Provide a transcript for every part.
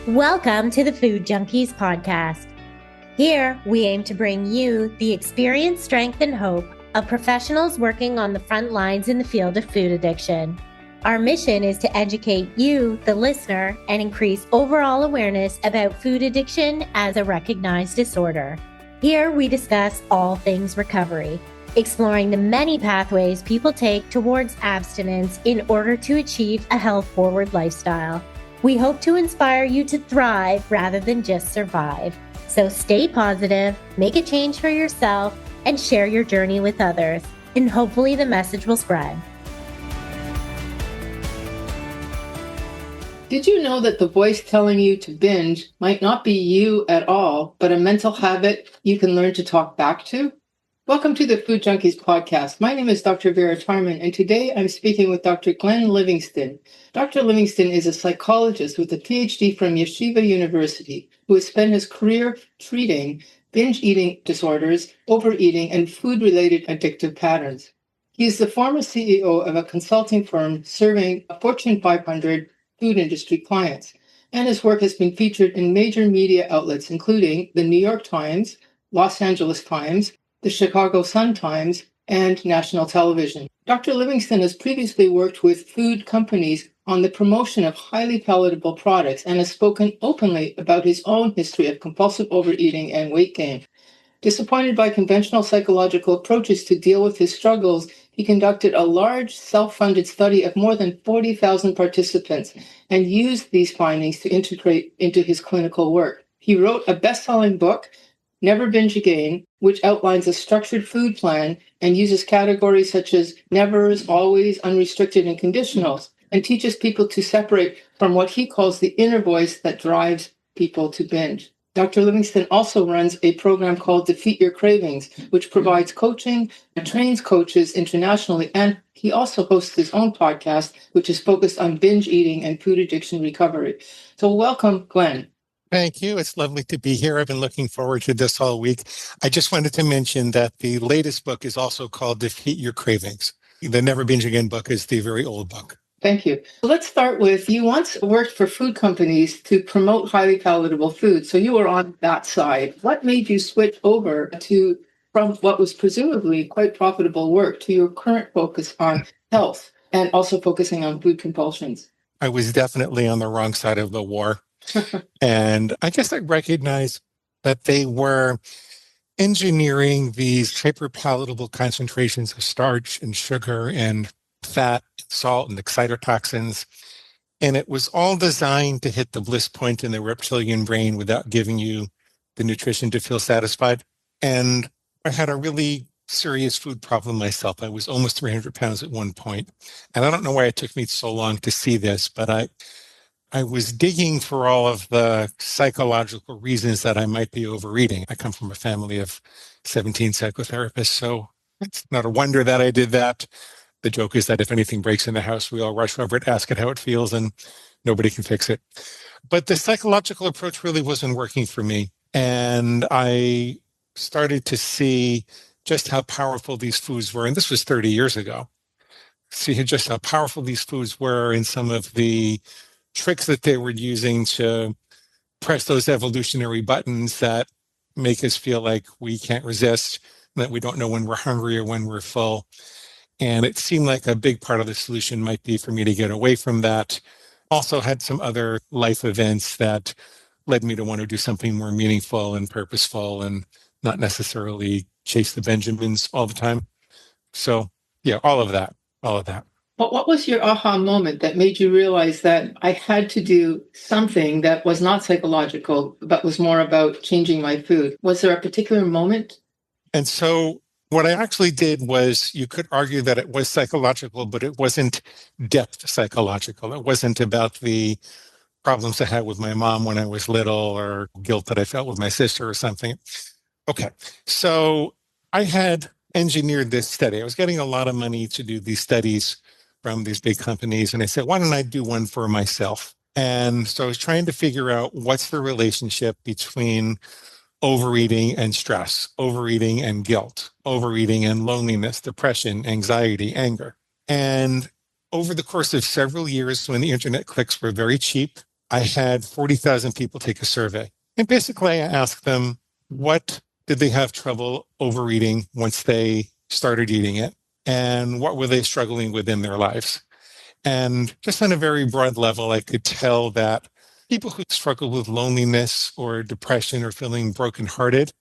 Welcome to the Food Junkies podcast. Here, we aim to bring you the experience, strength, and hope of professionals working on the front lines in the field of food addiction. Our mission is to educate you, the listener, and increase overall awareness about food addiction as a recognized disorder. Here, we discuss all things recovery, exploring the many pathways people take towards abstinence in order to achieve a health-forward lifestyle. We hope to inspire you to thrive rather than just survive. So stay positive, make a change for yourself, and share your journey with others. And hopefully the message will spread. Did you know that the voice telling you to binge might not be you at all, but a mental habit you can learn to talk back to? Welcome to the Food Junkies podcast. My name is Dr. Vera Tarman, and today I'm speaking with Dr. Glenn Livingston. Dr. Livingston is a psychologist with a PhD from Yeshiva University who has spent his career treating binge eating disorders, overeating, and food-related addictive patterns. He is the former CEO of a consulting firm serving Fortune 500 food industry clients, and his work has been featured in major media outlets including the New York Times, Los Angeles Times, the Chicago Sun-Times, and national television. Dr. Livingston has previously worked with food companies on the promotion of highly palatable products and has spoken openly about his own history of compulsive overeating and weight gain. Disappointed by conventional psychological approaches to deal with his struggles, he conducted a large self-funded study of more than 40,000 participants and used these findings to integrate into his clinical work. He wrote a best-selling book, Never Binge Again, which outlines a structured food plan and uses categories such as nevers, always, unrestricted, and conditionals, and teaches people to separate from what he calls the inner voice that drives people to binge. Dr. Livingston also runs a program called Defeat Your Cravings, which provides coaching and trains coaches internationally, and he also hosts his own podcast, which is focused on binge eating and food addiction recovery. So welcome, Glenn. Thank you. It's lovely to be here. I've been looking forward to this all week. I just wanted to mention that the latest book is also called Defeat Your Cravings. The Never Binge Again book is the very old book. Thank you. Let's start with, you once worked for food companies to promote highly palatable food. So you were on that side. What made you switch over from what was presumably quite profitable work to your current focus on health and also focusing on food compulsions? I was definitely on the wrong side of the war. And I guess I recognized that they were engineering these hyperpalatable concentrations of starch and sugar and fat, salt, and excitotoxins. And it was all designed to hit the bliss point in the reptilian brain without giving you the nutrition to feel satisfied. And I had a really serious food problem myself. I was almost 300 pounds at one point. And I don't know why it took me so long to see this, but I was digging for all of the psychological reasons that I might be overeating. I come from a family of 17 psychotherapists, so it's not a wonder that I did that. The joke is that if anything breaks in the house, we all rush over it, ask it how it feels, and nobody can fix it. But the psychological approach really wasn't working for me. And I started to see just how powerful these foods were. And this was 30 years ago. See just how powerful these foods were in some of the tricks that they were using to press those evolutionary buttons that make us feel like we can't resist, that we don't know when we're hungry or when we're full. And it seemed like a big part of the solution might be for me to get away from that. Also had some other life events that led me to want to do something more meaningful and purposeful and not necessarily chase the Benjamins all the time. So yeah, all of that. But what was your aha moment that made you realize that I had to do something that was not psychological, but was more about changing my food? Was there a particular moment? And so what I actually did was, you could argue that it was psychological, but it wasn't depth psychological. It wasn't about the problems I had with my mom when I was little or guilt that I felt with my sister or something. Okay, so I had engineered this study. I was getting a lot of money to do these studies from these big companies. And I said, why don't I do one for myself? And so I was trying to figure out what's the relationship between overeating and stress, overeating and guilt, overeating and loneliness, depression, anxiety, anger. And over the course of several years, when the internet clicks were very cheap I had 40,000 people take a survey. And basically, I asked them, what did they have trouble overeating once they started eating it? And what were they struggling with in their lives? And just on a very broad level, I could tell that people who struggle with loneliness or depression or feeling brokenhearted,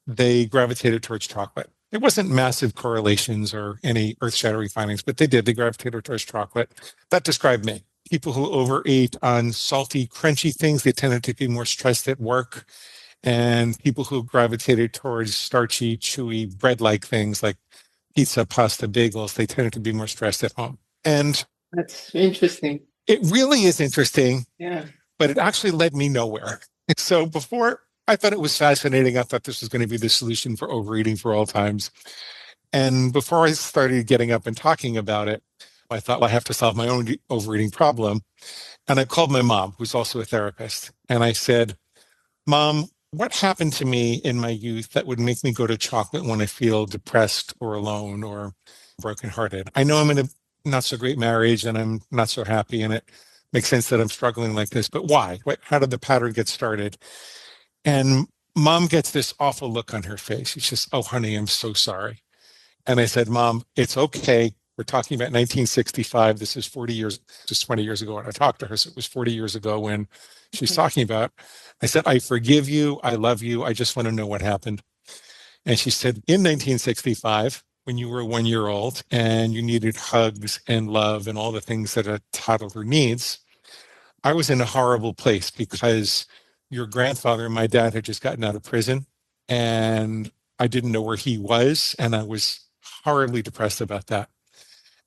they gravitated towards chocolate. It wasn't massive correlations or any earth-shattering findings, but they did. They gravitated towards chocolate. That described me. People who overate on salty, crunchy things, they tended to be more stressed at work. And people who gravitated towards starchy, chewy, bread-like things like pizza, pasta, bagels, they tended to be more stressed at home. And That's interesting. it really is interesting, Yeah. but it actually led me nowhere. So before, I thought it was fascinating. I thought this was going to be the solution for overeating for all times. And before I started getting up and talking about it, I thought, well, I have to solve my own overeating problem. And I called my mom, who's also a therapist. And I said, Mom, what happened to me in my youth that would make me go to chocolate when I feel depressed or alone or brokenhearted? I know I'm in a not so great marriage and I'm not so happy, and it makes sense that I'm struggling like this, but why? How did the pattern get started? And Mom gets this awful look on her face. She's just, oh, honey, I'm so sorry. And I said, Mom, it's okay. We're talking about 1965. This is 40 years, just 20 years ago when I talked to her. So it was 40 years ago when she's talking about. I said, I forgive you. I love you. I just want to know what happened. And she said, in 1965, when you were 1 year old and you needed hugs and love and all the things that a toddler needs, I was in a horrible place because your grandfather and my dad had just gotten out of prison and I didn't know where he was. And I was horribly depressed about that.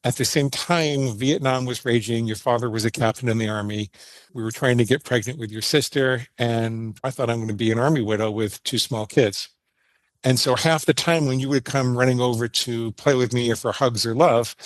At the same time, Vietnam was raging. Your father was a captain in the army. We were trying to get pregnant with your sister. And I thought I'm going to be an army widow with two small kids. And so half the time when you would come running over to play with me or for hugs or love,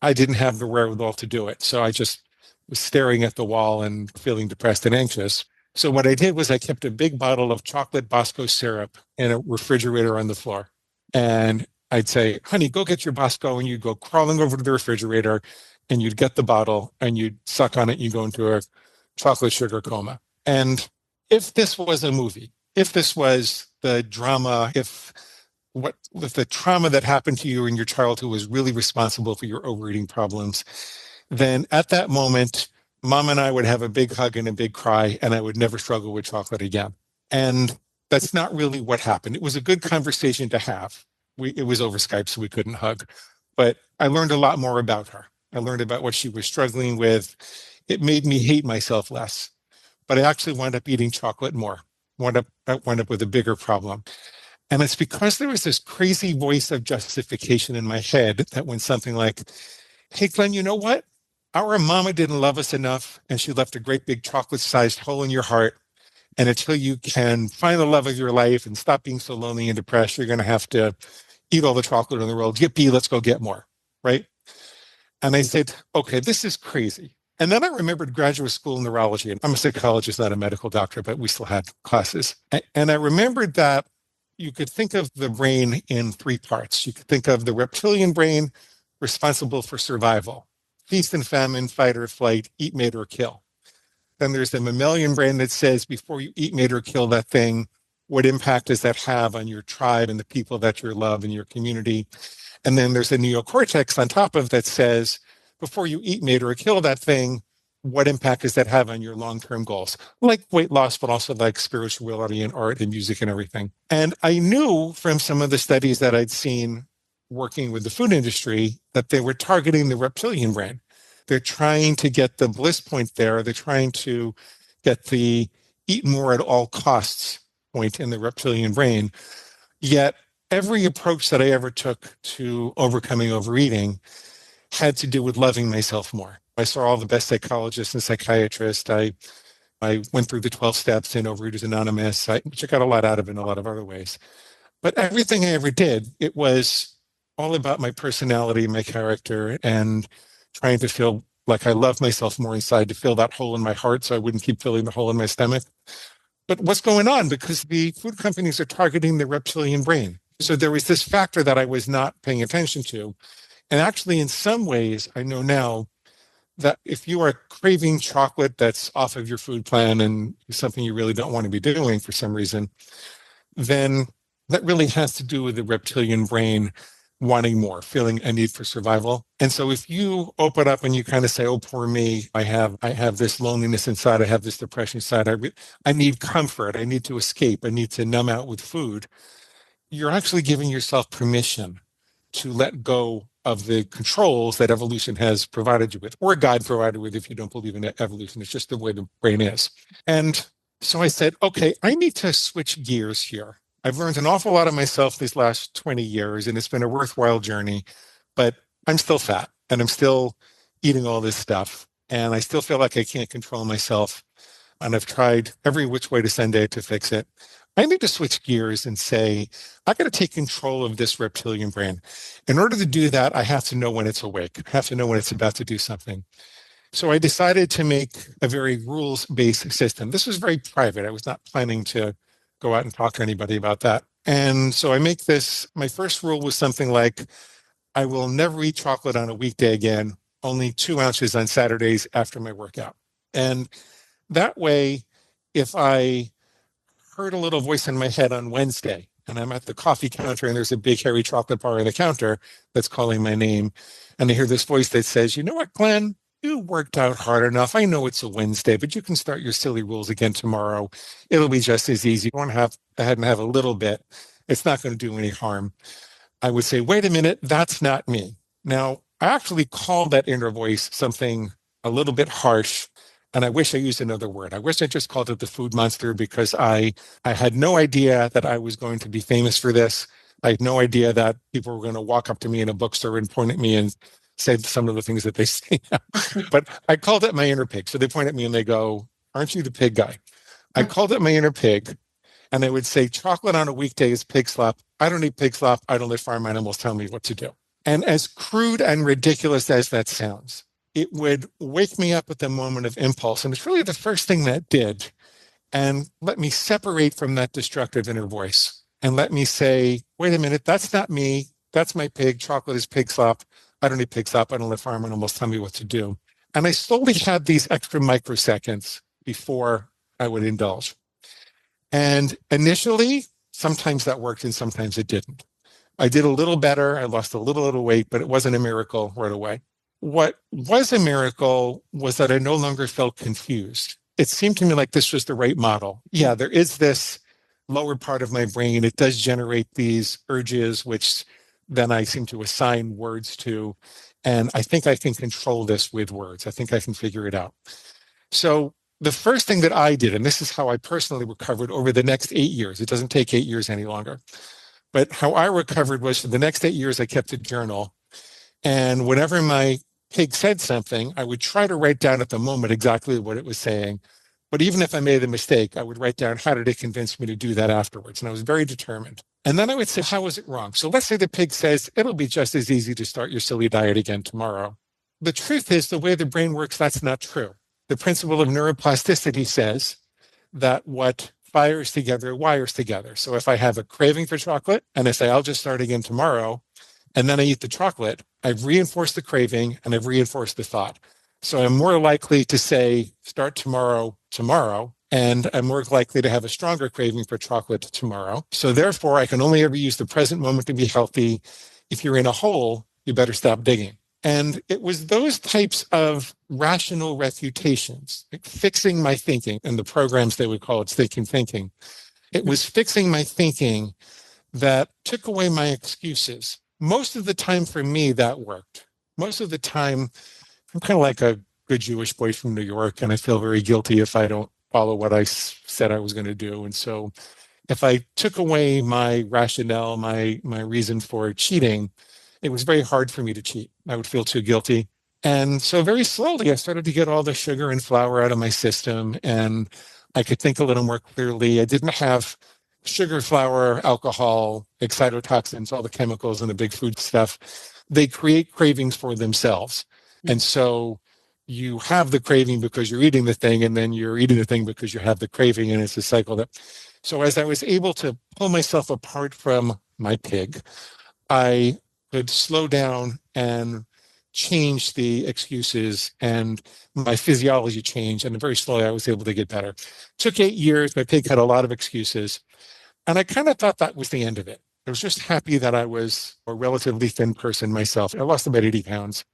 I didn't have the wherewithal to do it. So I just was staring at the wall and feeling depressed and anxious. So what I did was I kept a big bottle of chocolate Bosco syrup in a refrigerator on the floor. And I'd say, honey, go get your Bosco. And you'd go crawling over to the refrigerator and you'd get the bottle and you'd suck on it and you go into a chocolate sugar coma. And if this was a movie, if this was the drama, if the trauma that happened to you in your childhood was really responsible for your overeating problems, then at that moment, Mom and I would have a big hug and a big cry, and I would never struggle with chocolate again. And that's not really what happened. It was a good conversation to have. It was over Skype, so we couldn't hug. But I learned a lot more about her. I learned about what she was struggling with. It made me hate myself less. But I actually wound up eating chocolate more. I wound up with a bigger problem. And it's because there was this crazy voice of justification in my head that went something like, hey, Glenn, you know what? Our mama didn't love us enough, and she left a great big chocolate-sized hole in your heart. And until you can find the love of your life and stop being so lonely and depressed, you're going to have to eat all the chocolate in the world. Yippee, let's go get more, right? And I said, okay, this is crazy. And then I remembered graduate school neurology. I'm a psychologist, not a medical doctor, but we still had classes. And I remembered that you could think of the brain in three parts. You could think of the reptilian brain, responsible for survival, feast and famine, fight or flight, eat, mate, or kill. Then there's the mammalian brain that says, before you eat, mate, or kill that thing, what impact does that have on your tribe and the people that you love in your community? And then there's the neocortex on top of that says, before you eat, mate, or kill that thing, what impact does that have on your long-term goals? Like weight loss, but also like spirituality and art and music and everything. And I knew from some of the studies that I'd seen working with the food industry that they were targeting the reptilian brain. They're trying to get the bliss point there. They're trying to get the eat more at all costs point in the reptilian brain. Yet every approach that I ever took to overcoming overeating had to do with loving myself more. I saw all the best psychologists and psychiatrists. I went through the 12 steps in Overeaters Anonymous, which I got a lot out of in a lot of other ways. But everything I ever did, it was all about my personality, my character, and trying to feel like I love myself more inside, to fill that hole in my heart so I wouldn't keep filling the hole in my stomach. But what's going on? Because the food companies are targeting the reptilian brain. So there was this factor that I was not paying attention to. And actually, in some ways, I know now that if you are craving chocolate that's off of your food plan and something you really don't want to be doing for some reason, then that really has to do with the reptilian brain wanting more, feeling a need for survival. And so if you open up and you kind of say, oh, poor me, I have this loneliness inside, I have this depression inside, I need comfort, I need to escape, I need to numb out with food, you're actually giving yourself permission to let go of the controls that evolution has provided you with, or God provided with if you don't believe in evolution. It's just the way the brain is. And so I said, okay, I need to switch gears here. I've learned an awful lot of myself these last 20 years, and it's been a worthwhile journey, but I'm still fat and I'm still eating all this stuff. And I still feel like I can't control myself. And I've tried every which way to Sunday to fix it. I need to switch gears and say, I got to take control of this reptilian brain. In order to do that, I have to know when it's awake. I have to know when it's about to do something. So I decided to make a very rules-based system. This was very private. I was not planning to go out and talk to anybody about that. And so I make this, my first rule was something like, I will never eat chocolate on a weekday again, only 2 ounces on Saturdays after my workout. And that way, if I heard a little voice in my head on Wednesday, and I'm at the coffee counter and there's a big hairy chocolate bar on the counter that's calling my name, and I hear this voice that says, you know what, Glenn, you worked out hard enough. I know it's a Wednesday, but you can start your silly rules again tomorrow. It'll be just as easy. You want to have ahead and have a little bit. It's not going to do any harm. I would say, wait a minute, that's not me. Now, I actually call that inner voice something a little bit harsh, and I wish I used another word. I wish I just called it the food monster, because I had no idea that I was going to be famous for this. I had no idea that people were going to walk up to me in a bookstore and point at me and say some of the things that they say now. But I called it my inner pig. So they point at me and they go, aren't you the pig guy? I called it my inner pig. And I would say, chocolate on a weekday is pig slop. I don't eat pig slop. I don't let farm animals tell me what to do. And as crude and ridiculous as that sounds, it would wake me up at the moment of impulse. And it's really the first thing that did. And let me separate from that destructive inner voice and let me say, wait a minute, that's not me. That's my pig. Chocolate is pig slop. I don't eat pig slop. I don't let farm animals tell me what to do. And I slowly had these extra microseconds before I would indulge. And initially, sometimes that worked and sometimes it didn't. I did a little better. I lost a little weight, but it wasn't a miracle right away. What was a miracle was that I no longer felt confused. It seemed to me like this was the right model. Yeah, there is this lower part of my brain. It does generate these urges, which then I seem to assign words to. And I think I can control this with words. I think I can figure it out. So the first thing that I did, and this is how I personally recovered over the next 8 years, it doesn't take 8 years any longer, but how I recovered was for the next 8 years, I kept a journal. And whenever my pig said something, I would try to write down at the moment exactly what it was saying. But even if I made a mistake, I would write down, how did it convince me to do that afterwards? And I was very determined. And then I would say, how was it wrong? So let's say the pig says, it'll be just as easy to start your silly diet again tomorrow. The truth is, the way the brain works, that's not true. The principle of neuroplasticity says that what fires together wires together. So if I have a craving for chocolate and I say, I'll just start again tomorrow, and then I eat the chocolate, I've reinforced the craving and I've reinforced the thought. So I'm more likely to say, start tomorrow, and I'm more likely to have a stronger craving for chocolate tomorrow. So therefore, I can only ever use the present moment to be healthy. If you're in a hole, you better stop digging. And it was those types of rational refutations, like fixing my thinking, and the programs they would call it thinking. It was fixing my thinking that took away my excuses. Most of the time for me, that worked. Most of the time, I'm kind of like a good Jewish boy from New York, and I feel very guilty if I don't follow what I said I was going to do. And so if I took away my rationale, my reason for cheating, it was very hard for me to cheat. I would feel too guilty. And so very slowly, I started to get all the sugar and flour out of my system, and I could think a little more clearly. I didn't have sugar, flour, alcohol, excitotoxins, all the chemicals and the big food stuff. They create cravings for themselves. And so you have the craving because you're eating the thing, and then you're eating the thing because you have the craving, and it's a cycle that. So as I was able to pull myself apart from my pig, I could slow down and changed the excuses and my physiology changed. And very slowly I was able to get better. Took 8 years. My pig had a lot of excuses. And I kind of thought that was the end of it. I was just happy that I was a relatively thin person myself. I lost about 80 pounds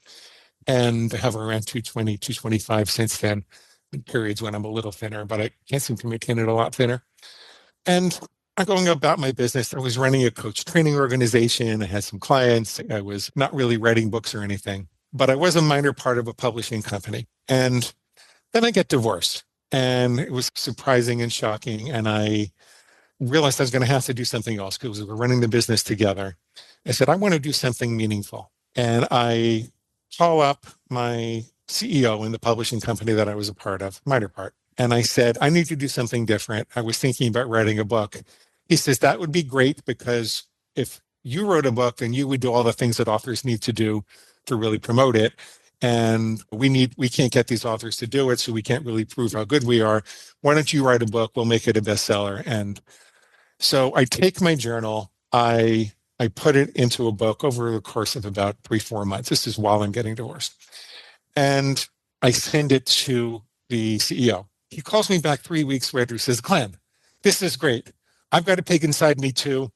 and I have around 220, 225 since then. Periods when I'm a little thinner, but I can't seem to maintain it a lot thinner. And I'm going about my business. I was running a coach training organization. I had some clients. I was not really writing books or anything, but I was a minor part of a publishing company. And then I get divorced. And it was surprising and shocking. And I realized I was going to have to do something else because we were running the business together. I said, I want to do something meaningful. And I call up my CEO in the publishing company that I was a part of, minor part. And I said, I need to do something different. I was thinking about writing a book. He says, that would be great because if you wrote a book, then you would do all the things that authors need to do to really promote it. And we can't get these authors to do it, so we can't really prove how good we are. Why don't you write a book? We'll make it a bestseller. And so I take my journal, I put it into a book over the course of about 3-4 months. This is while I'm getting divorced. And I send it to the CEO. He calls me back 3 weeks later, says, Glenn, this is great. I've got a pig inside me too.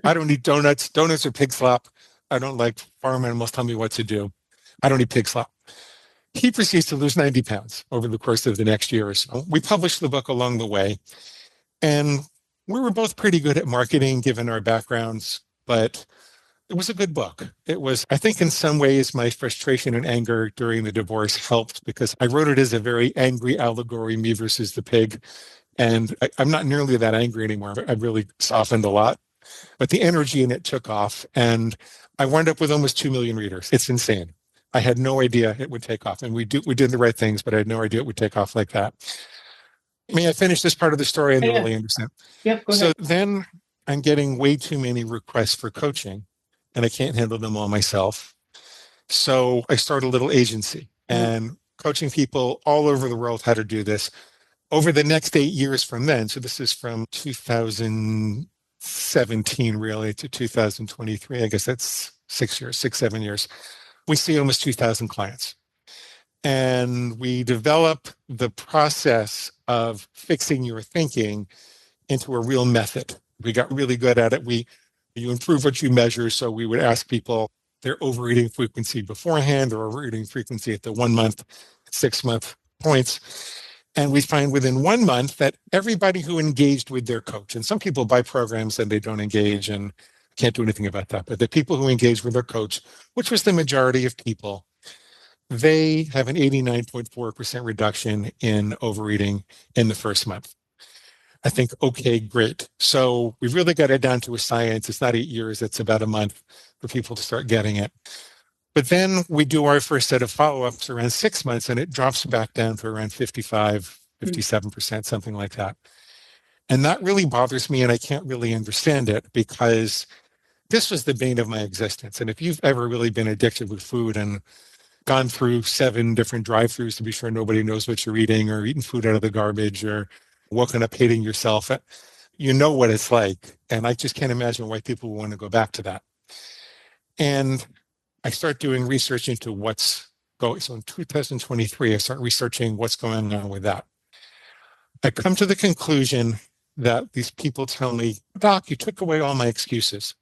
I don't need donuts. Donuts are pig slop. I don't like farm animals tell me what to do. I don't need pig slop. He proceeds to lose 90 pounds over the course of the next year or so. We published the book along the way. And we were both pretty good at marketing given our backgrounds, but it was a good book. It was, I think in some ways, my frustration and anger during the divorce helped because I wrote it as a very angry allegory, me versus the pig. And I'm not nearly that angry anymore. I've really softened a lot. But the energy in it took off. And I wound up with almost 2 million readers. It's insane. I had no idea it would take off. And we did the right things, but I had no idea it would take off like that. May I finish this part of the story? I don't really understand. Yep, go ahead. So then I'm getting way too many requests for coaching, and I can't handle them all myself. So I started a little agency and coaching people all over the world how to do this. Over the next 8 years from then, so this is from 2017 really to 2023, I guess that's 7 years, we see almost 2,000 clients. And we develop the process of fixing your thinking into a real method. We got really good at it. You improve what you measure. So we would ask people their overeating frequency beforehand, or overeating frequency at the 1 month, 6 month points. And we find within 1 month that everybody who engaged with their coach, and some people buy programs and they don't engage and can't do anything about that, but the people who engage with their coach, which was the majority of people, they have an 89.4% reduction in overeating in the first month. I think, okay, great. So we've really got it down to a science. It's not 8 years, it's about a month for people to start getting it. But then we do our first set of follow-ups around 6 months, and it drops back down to around 55, 57%, something like that. And that really bothers me, and I can't really understand it because this was the bane of my existence. And if you've ever really been addicted with food and gone through 7 different drive-thrus to be sure nobody knows what you're eating, or eating food out of the garbage, or woken up hating yourself, you know what it's like. And I just can't imagine why people want to go back to that. And I start doing research into what's going. So in 2023, I start researching what's going on with that. I come to the conclusion that these people tell me, Doc, you took away all my excuses.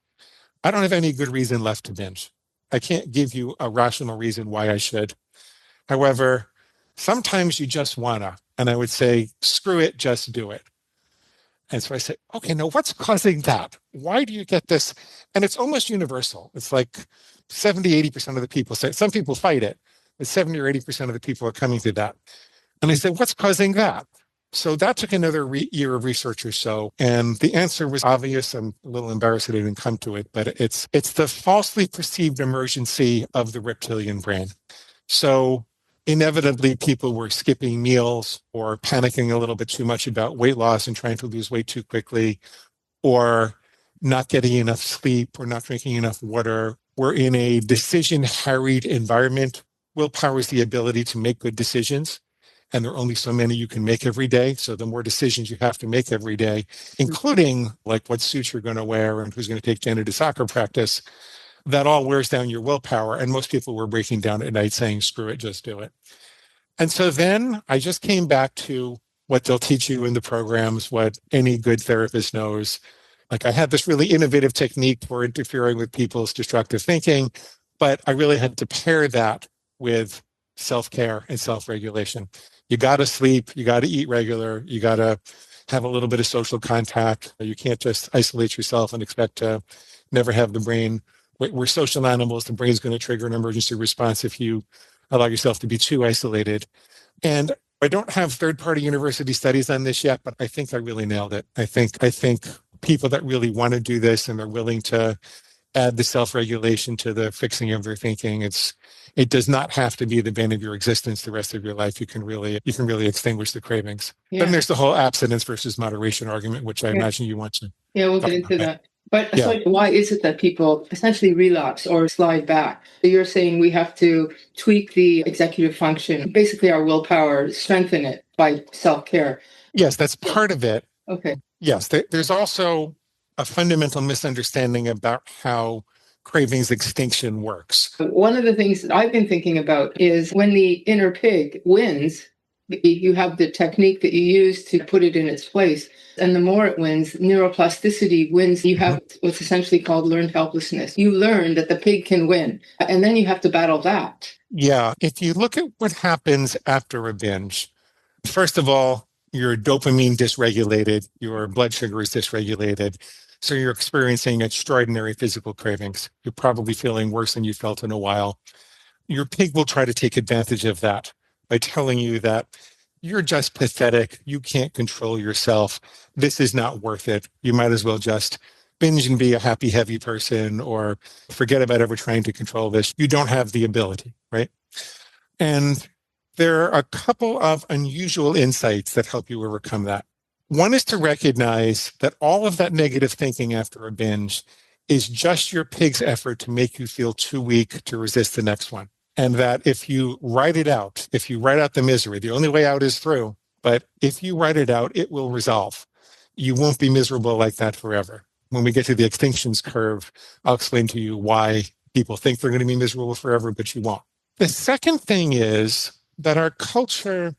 I don't have any good reason left to binge. I can't give you a rational reason why I should. However, sometimes you just wanna, and I would say, screw it, just do it. And so I say, okay, now what's causing that? Why do you get this? And it's almost universal. It's like 70, 80% of the people say, some people fight it, but 70 or 80% of the people are coming to that. And I said, what's causing that? So that took another year of research or so. And the answer was obvious. I'm a little embarrassed that I didn't come to it, but it's the falsely perceived emergency of the reptilian brain. So inevitably, people were skipping meals or panicking a little bit too much about weight loss and trying to lose weight too quickly, or not getting enough sleep or not drinking enough water. We're in a decision-harried environment. Willpower is the ability to make good decisions. And there are only so many you can make every day. So the more decisions you have to make every day, including like what suit you're going to wear and who's going to take Jenna to soccer practice, that all wears down your willpower. And most people were breaking down at night saying, screw it, just do it. And so then I just came back to what they'll teach you in the programs, what any good therapist knows. Like I had this really innovative technique for interfering with people's destructive thinking, but I really had to pair that with self-care and self-regulation. You got to sleep, you got to eat regular, you got to have a little bit of social contact. You can't just isolate yourself and expect to never have the brain. We're social animals. The brain's going to trigger an emergency response if you allow yourself to be too isolated. And I don't have third-party university studies on this yet, but I think I really nailed it. I think people that really want to do this and are willing to add the self-regulation to the fixing of their thinking, it does not have to be the bane of your existence the rest of your life. You can really extinguish the cravings. Yeah. Then there's the whole abstinence versus moderation argument, which I imagine you want to. Yeah, we'll get into that. But so why is it that people essentially relapse or slide back? So you're saying we have to tweak the executive function, basically our willpower, strengthen it by self-care. Yes, that's part of it. Okay. Yes, there's also a fundamental misunderstanding about how cravings extinction works. One of the things that I've been thinking about is when the inner pig wins, you have the technique that you use to put it in its place. And the more it wins, neuroplasticity wins. You have what's essentially called learned helplessness. You learn that the pig can win, and then you have to battle that. Yeah. If you look at what happens after a binge, first of all, your dopamine dysregulated, your blood sugar is dysregulated. So you're experiencing extraordinary physical cravings. You're probably feeling worse than you felt in a while. Your pig will try to take advantage of that by telling you that you're just pathetic. You can't control yourself. This is not worth it. You might as well just binge and be a happy, heavy person, or forget about ever trying to control this. You don't have the ability, right? And there are a couple of unusual insights that help you overcome that. One is to recognize that all of that negative thinking after a binge is just your pig's effort to make you feel too weak to resist the next one. And that if you write it out, if you write out the misery, the only way out is through, but if you write it out, it will resolve. You won't be miserable like that forever. When we get to the extinctions curve, I'll explain to you why people think they're going to be miserable forever, but you won't. The second thing is that our culture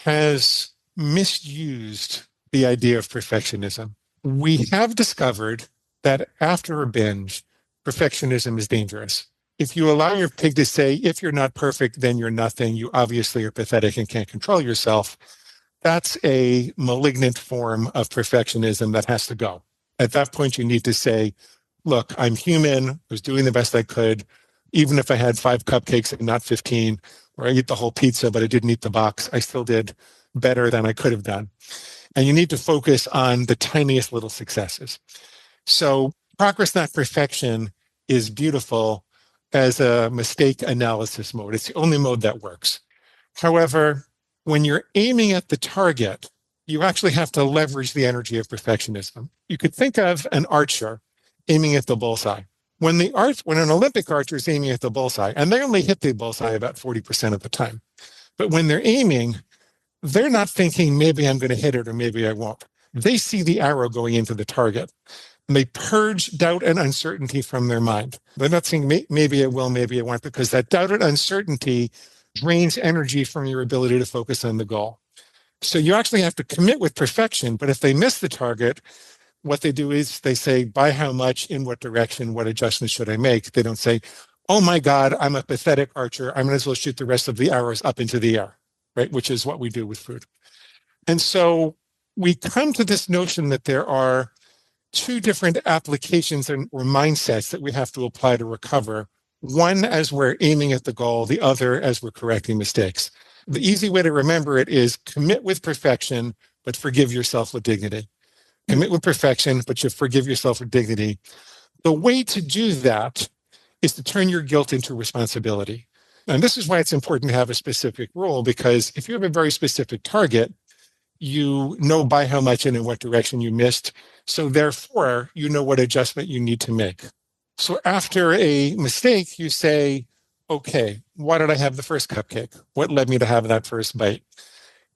has misused the idea of perfectionism. We have discovered that after a binge, perfectionism is dangerous. If you allow your pig to say, if you're not perfect, then you're nothing, you obviously are pathetic and can't control yourself, that's a malignant form of perfectionism that has to go. At that point, you need to say, look, I'm human, I was doing the best I could, even if I had 5 cupcakes and not 15, or I eat the whole pizza, but I didn't eat the box, I still did better than I could have done. And you need to focus on the tiniest little successes. So progress, not perfection, is beautiful as a mistake analysis mode. It's the only mode that works. However, when you're aiming at the target, you actually have to leverage the energy of perfectionism. You could think of an archer aiming at the bullseye. When an Olympic archer is aiming at the bullseye, and they only hit the bullseye about 40% of the time, but when they're aiming, they're not thinking, maybe I'm going to hit it or maybe I won't. They see the arrow going into the target. And they purge doubt and uncertainty from their mind. They're not saying, maybe I will, maybe I won't, because that doubt and uncertainty drains energy from your ability to focus on the goal. So you actually have to commit with perfection, but if they miss the target, what they do is they say, by how much, in what direction, what adjustments should I make? They don't say, oh my God, I'm a pathetic archer. I might as well shoot the rest of the arrows up into the air, right? Which is what we do with food. And so we come to this notion that there are 2 different applications or mindsets that we have to apply to recover. One as we're aiming at the goal, the other as we're correcting mistakes. The easy way to remember it is commit with perfection, but forgive yourself with dignity. Commit with perfection, but you forgive yourself with dignity. The way to do that is to turn your guilt into responsibility. And this is why it's important to have a specific rule, because if you have a very specific target, you know by how much and in what direction you missed. So therefore, you know what adjustment you need to make. So after a mistake, you say, okay, why did I have the first cupcake? What led me to have that first bite?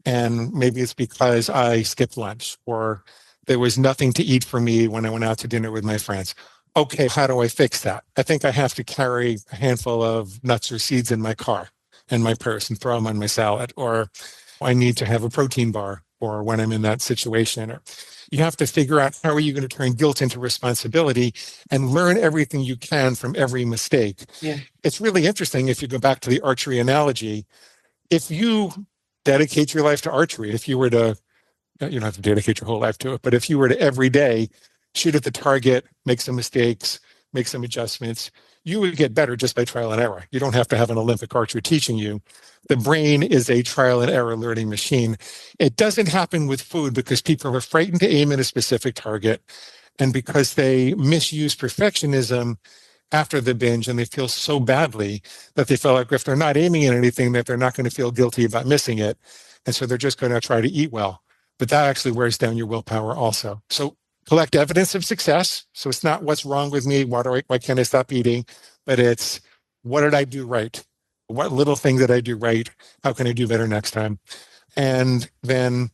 And maybe it's because I skipped lunch, or there was nothing to eat for me when I went out to dinner with my friends. okay, how do I fix that? I think I have to carry a handful of nuts or seeds in my car and my purse and throw them on my salad, or I need to have a protein bar, or when I'm in that situation. Or you have to figure out, how are you going to turn guilt into responsibility and learn everything you can from every mistake. Yeah. It's really interesting, if you go back to the archery analogy, if you dedicate your life to archery, if you were to, you don't have to dedicate your whole life to it, but if you were to every day shoot at the target, make some mistakes, make some adjustments, you would get better just by trial and error. You don't have to have an Olympic archer teaching you. The brain is a trial and error learning machine. It doesn't happen with food because people are frightened to aim at a specific target, and because they misuse perfectionism after the binge, and they feel so badly that they feel like if they're not aiming at anything, that they're not going to feel guilty about missing it. And so they're just going to try to eat well. But that actually wears down your willpower also. So collect evidence of success. So it's not what's wrong with me, why can't I stop eating? But it's, what did I do right? What little thing did I do right? How can I do better next time? And then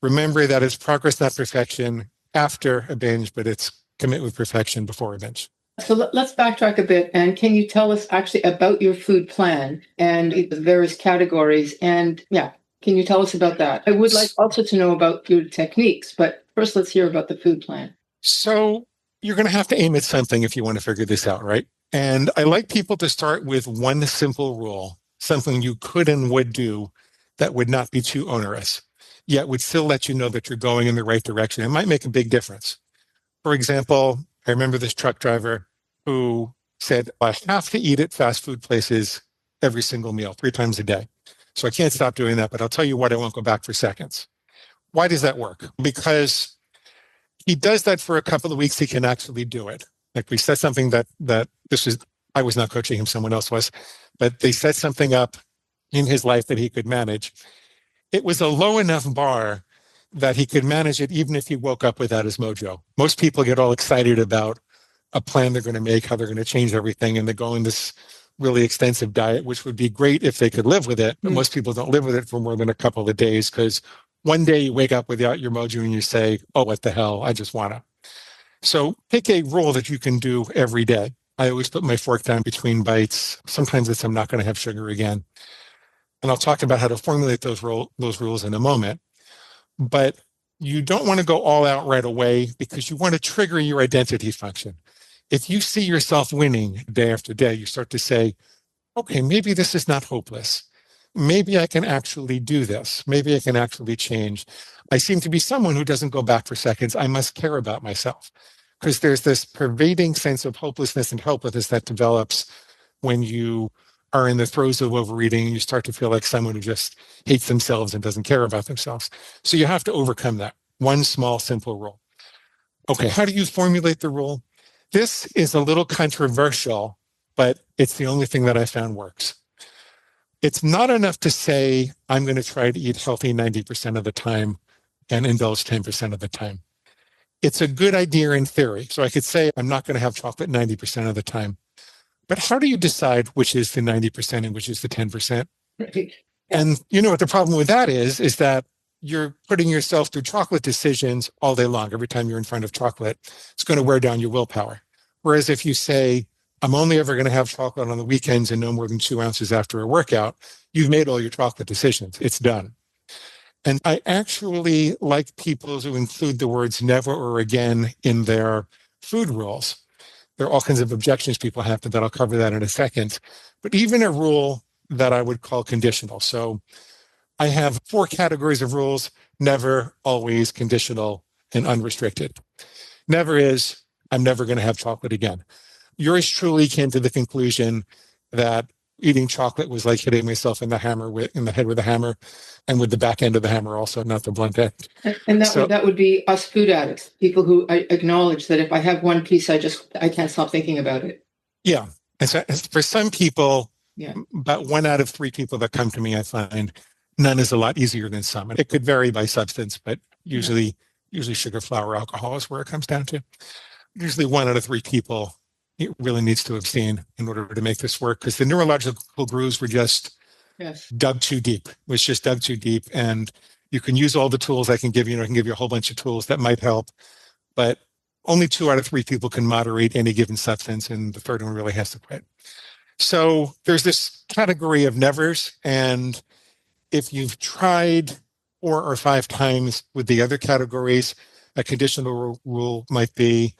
remember that it's progress, not perfection, after a binge, but it's commit with perfection before a binge. So let's backtrack a bit. And can you tell us actually about your food plan and the various categories? And can you tell us about that? I would like also to know about your techniques, but first let's hear about the food plan. So you're going to have to aim at something if you want to figure this out, right? And I like people to start with one simple rule, something you could and would do that would not be too onerous, yet would still let you know that you're going in the right direction. It might make a big difference. For example, I remember this truck driver who said, I have to eat at fast food places every single meal, 3 times a day. So I can't stop doing that, but I'll tell you what, I won't go back for seconds. Why does that work? Because he does that for a couple of weeks, he can actually do it. Like, we set something that I was not coaching him, someone else was, but they set something up in his life that he could manage. It was a low enough bar that he could manage it even if he woke up without his mojo. Most people get all excited about a plan they're going to make, how they're going to change everything, and they go on this really extensive diet, which would be great if they could live with it. But most people don't live with it for more than a couple of days, because one day you wake up without your mojo and you say, oh, what the hell, I just want to. So pick a rule that you can do every day. I always put my fork down between bites. Sometimes it's, I'm not going to have sugar again. And I'll talk about how to formulate those rules in a moment. But you don't want to go all out right away, because you want to trigger your identity function. If you see yourself winning day after day, you start to say, okay, maybe this is not hopeless. Maybe I can actually do this. Maybe I can actually change. I seem to be someone who doesn't go back for seconds. I must care about myself, because there's this pervading sense of hopelessness and helplessness that develops when you are in the throes of overeating, and you start to feel like someone who just hates themselves and doesn't care about themselves. So you have to overcome that. One small, simple rule. Okay, how do you formulate the rule? This is a little controversial, but it's the only thing that I found works. It's not enough to say, I'm going to try to eat healthy 90% of the time and indulge 10% of the time. It's a good idea in theory. So I could say, I'm not going to have chocolate 90% of the time. But how do you decide which is the 90% and which is the 10%? And you know what the problem with that is that you're putting yourself through chocolate decisions all day long. Every time you're in front of chocolate, it's going to wear down your willpower. Whereas if you say, I'm only ever going to have chocolate on the weekends and no more than 2 ounces after a workout, you've made all your chocolate decisions. It's done. And I actually like people who include the words never or again in their food rules. There are all kinds of objections people have to that. I'll cover that in a second. But even a rule that I would call conditional. So I have 4 categories of rules: never, always, conditional, and unrestricted. Never is, I'm never going to have chocolate again. Yours truly came to the conclusion that eating chocolate was like hitting myself in the head with a hammer, and with the back end of the hammer also, not the blunt end. And that would be us food addicts, people who acknowledge that if I have one piece, I can't stop thinking about it. Yeah. And so for some people, about 1 out of 3 people that come to me, I find none is a lot easier than some. And it could vary by substance, but usually sugar, flour, alcohol is where it comes down to. Usually 1 out of 3 people, it really needs to abstain in order to make this work, because the neurological grooves were just dug too deep. It was just dug too deep. And you can use all the tools I can give you. I can give you a whole bunch of tools that might help. But only 2 out of 3 people can moderate any given substance, and the third one really has to quit. So there's this category of nevers, and if you've tried 4 or 5 times with the other categories, a conditional rule might be,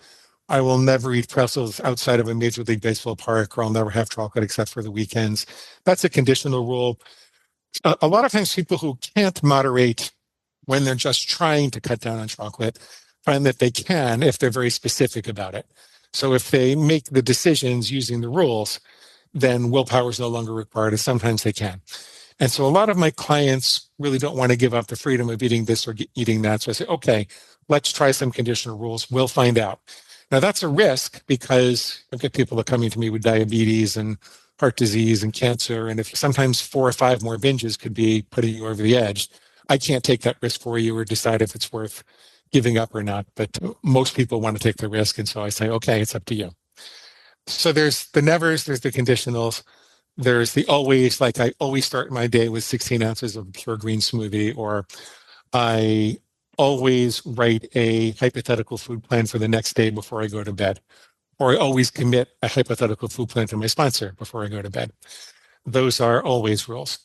I will never eat pretzels outside of a Major League Baseball park, or I'll never have chocolate except for the weekends. That's a conditional rule. A lot of times people who can't moderate when they're just trying to cut down on chocolate find that they can if they're very specific about it. So if they make the decisions using the rules, then willpower is no longer required, and sometimes they can. And so a lot of my clients really don't want to give up the freedom of eating this or eating that. So I say, okay, let's try some conditional rules. We'll find out. Now that's a risk, because I get people that are coming to me with diabetes and heart disease and cancer. And if sometimes 4 or 5 more binges could be putting you over the edge, I can't take that risk for you or decide if it's worth giving up or not. But most people want to take the risk. And so I say, okay, it's up to you. So there's the nevers, there's the conditionals. There's the always, like I always start my day with 16 ounces of pure green smoothie, or I always write a hypothetical food plan for the next day before I go to bed, or I always commit a hypothetical food plan to my sponsor before I go to bed. Those are always rules.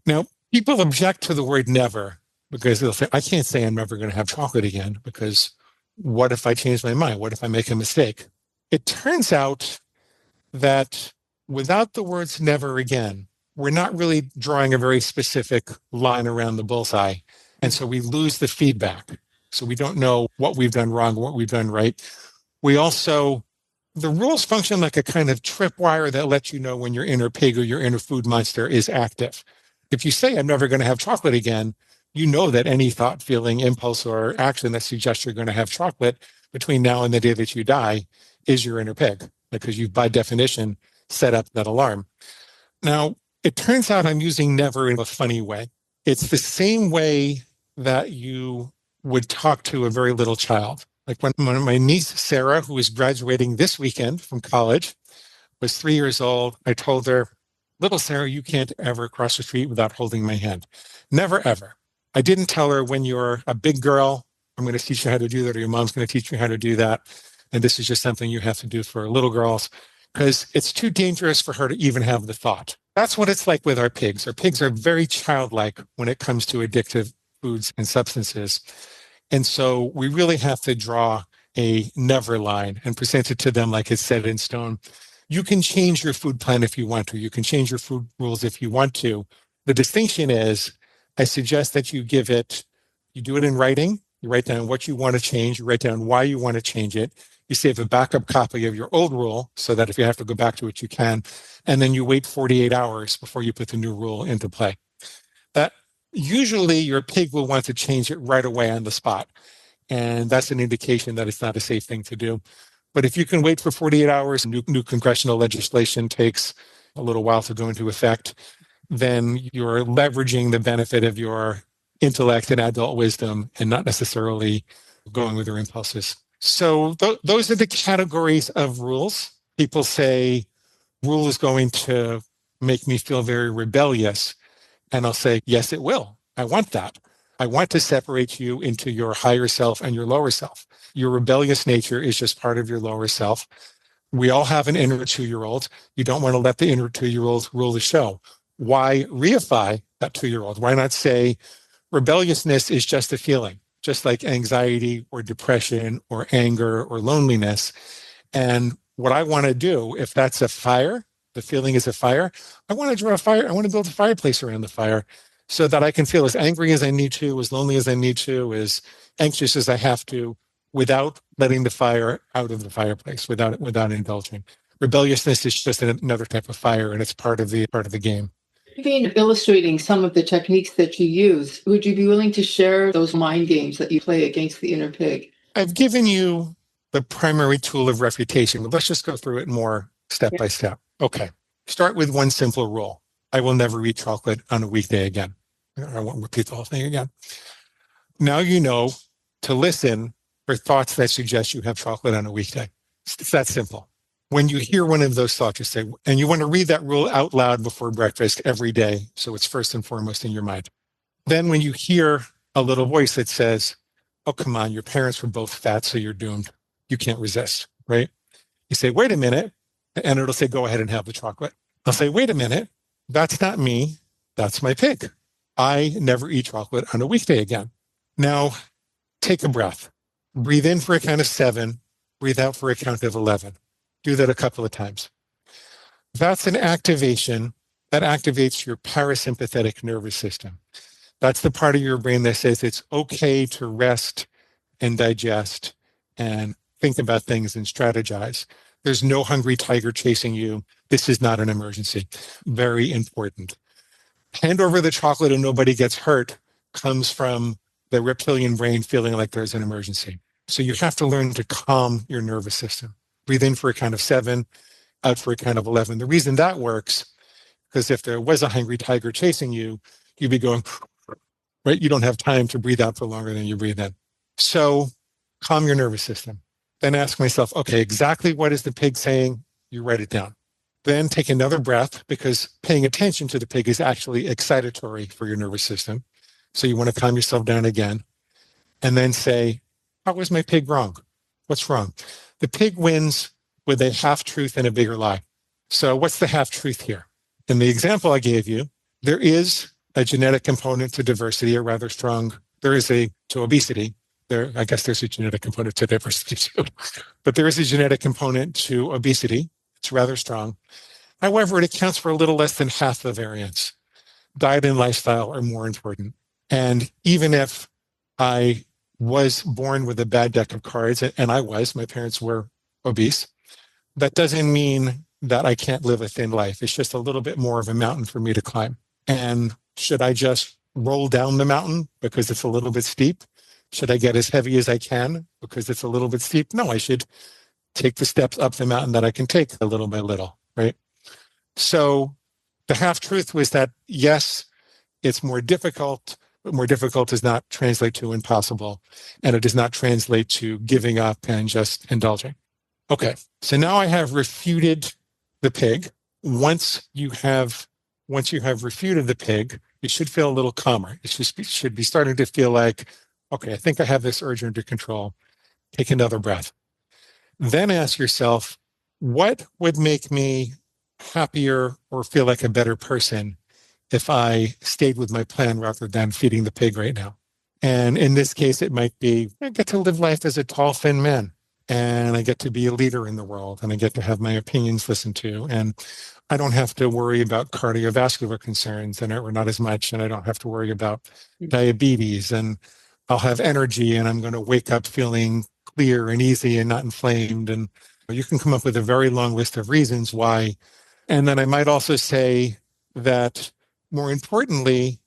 Now, people object to the word never, because they'll say, I can't say I'm never going to have chocolate again, because what if I change my mind? What if I make a mistake? It turns out that without the words never again, we're not really drawing a very specific line around the bullseye. And so we lose the feedback. So we don't know what we've done wrong, what we've done right. We also, the rules function like a kind of tripwire that lets you know when your inner pig or your inner food monster is active. If you say, I'm never going to have chocolate again, you know that any thought, feeling, impulse, or action that suggests you're going to have chocolate between now and the day that you die is your inner pig, because you've, by definition, set up that alarm. Now, it turns out I'm using never in a funny way. It's the same way that you would talk to a very little child. Like when my niece, Sarah, who is graduating this weekend from college, was 3 years old, I told her, little Sarah, you can't ever cross the street without holding my hand. Never, ever. I didn't tell her, when you're a big girl, I'm going to teach you how to do that, or your mom's going to teach you how to do that. And this is just something you have to do for little girls, because it's too dangerous for her to even have the thought. That's what it's like with our pigs. Our pigs are very childlike when it comes to addictive foods and substances. And so we really have to draw a never line and present it to them like it's set in stone. You can change your food plan if you want to. You can change your food rules if you want to. The distinction is, I suggest that you do it in writing. You write down what you want to change. You write down why you want to change it. You save a backup copy of your old rule so that if you have to go back to it, you can. And then you wait 48 hours before you put the new rule into play. That usually your pig will want to change it right away on the spot. And that's an indication that it's not a safe thing to do. But if you can wait for 48 hours, new congressional legislation takes a little while to go into effect, then you're leveraging the benefit of your intellect and adult wisdom and not necessarily going with your impulses. So those are the categories of rules. People say, rule is going to make me feel very rebellious. And I'll say, yes, it will. I want that. I want to separate you into your higher self and your lower self. Your rebellious nature is just part of your lower self. We all have an inner 2-year-old. You don't want to let the inner 2-year-old rule the show. Why reify that 2-year-old? Why not say rebelliousness is just a feeling, just like anxiety or depression or anger or loneliness. And what I want to do, if that's a fire, the feeling is a fire, I want to draw a fire. I want to build a fireplace around the fire so that I can feel as angry as I need to, as lonely as I need to, as anxious as I have to, without letting the fire out of the fireplace, without indulging. Rebelliousness is just another type of fire, and it's part of the game. Been illustrating some of the techniques that you use. Would you be willing to share those mind games that you play against the inner pig? I've given you the primary tool of refutation, but let's just go through it more step by step. Okay. Start with one simple rule. I will never eat chocolate on a weekday again. I won't repeat the whole thing again. Now you know to listen for thoughts that suggest you have chocolate on a weekday. It's that simple. When you hear one of those thoughts, you say, and you want to read that rule out loud before breakfast every day, so it's first and foremost in your mind. Then when you hear a little voice that says, oh, come on, your parents were both fat, so you're doomed. you can't resist, right? You say, wait a minute, and it'll say, go ahead and have the chocolate. I'll say, wait a minute, that's not me, that's my pig. I never eat chocolate on a weekday again. Now, take a breath. Breathe in for a count of 7, breathe out for a count of 11. Do that a couple of times. That's an activation that activates your parasympathetic nervous system. That's the part of your brain that says it's okay to rest and digest and think about things and strategize. There's no hungry tiger chasing you. This is not an emergency. Very important. Hand over the chocolate and nobody gets hurt comes from the reptilian brain feeling like there's an emergency. So you have to learn to calm your nervous system. Breathe in for a count of 7, out for a count of 11. The reason that works, because if there was a hungry tiger chasing you, you'd be going, right? You don't have time to breathe out for longer than you breathe in. So calm your nervous system. Then ask myself, okay, exactly what is the pig saying? You write it down. Then take another breath, because paying attention to the pig is actually excitatory for your nervous system. So you want to calm yourself down again. And then say, how was my pig wrong? What's wrong? The pig wins with a half-truth and a bigger lie. So what's the half-truth here? In the example I gave you, there is a genetic component to diversity, a rather strong, to obesity. I guess there's a genetic component to diversity too, but there is a genetic component to obesity. It's rather strong. However, it accounts for a little less than half the variance. Diet and lifestyle are more important. And even if I was born with a bad deck of cards, and my parents were obese, that doesn't mean that I can't live a thin life. It's just a little bit more of a mountain for me to climb. And should I just roll down the mountain because it's a little bit steep? Should I get as heavy as I can because it's a little bit steep? No, I should take the steps up the mountain that I can take a little by little, right? So the half-truth was that, yes, it's more difficult, but more difficult does not translate to impossible, and it does not translate to giving up and just indulging. Okay, so now I have refuted the pig. Once you have refuted the pig, you should feel a little calmer. It should be starting to feel like, okay, I think I have this urge under control. Take another breath. Then ask yourself, what would make me happier or feel like a better person if I stayed with my plan rather than feeding the pig right now? And in this case, it might be, I get to live life as a tall, thin man, and I get to be a leader in the world, and I get to have my opinions listened to, and I don't have to worry about cardiovascular concerns, or not as much, and I don't have to worry about diabetes, and I'll have energy, and I'm going to wake up feeling clear and easy and not inflamed. And you can come up with a very long list of reasons why. And then I might also say that, more importantly,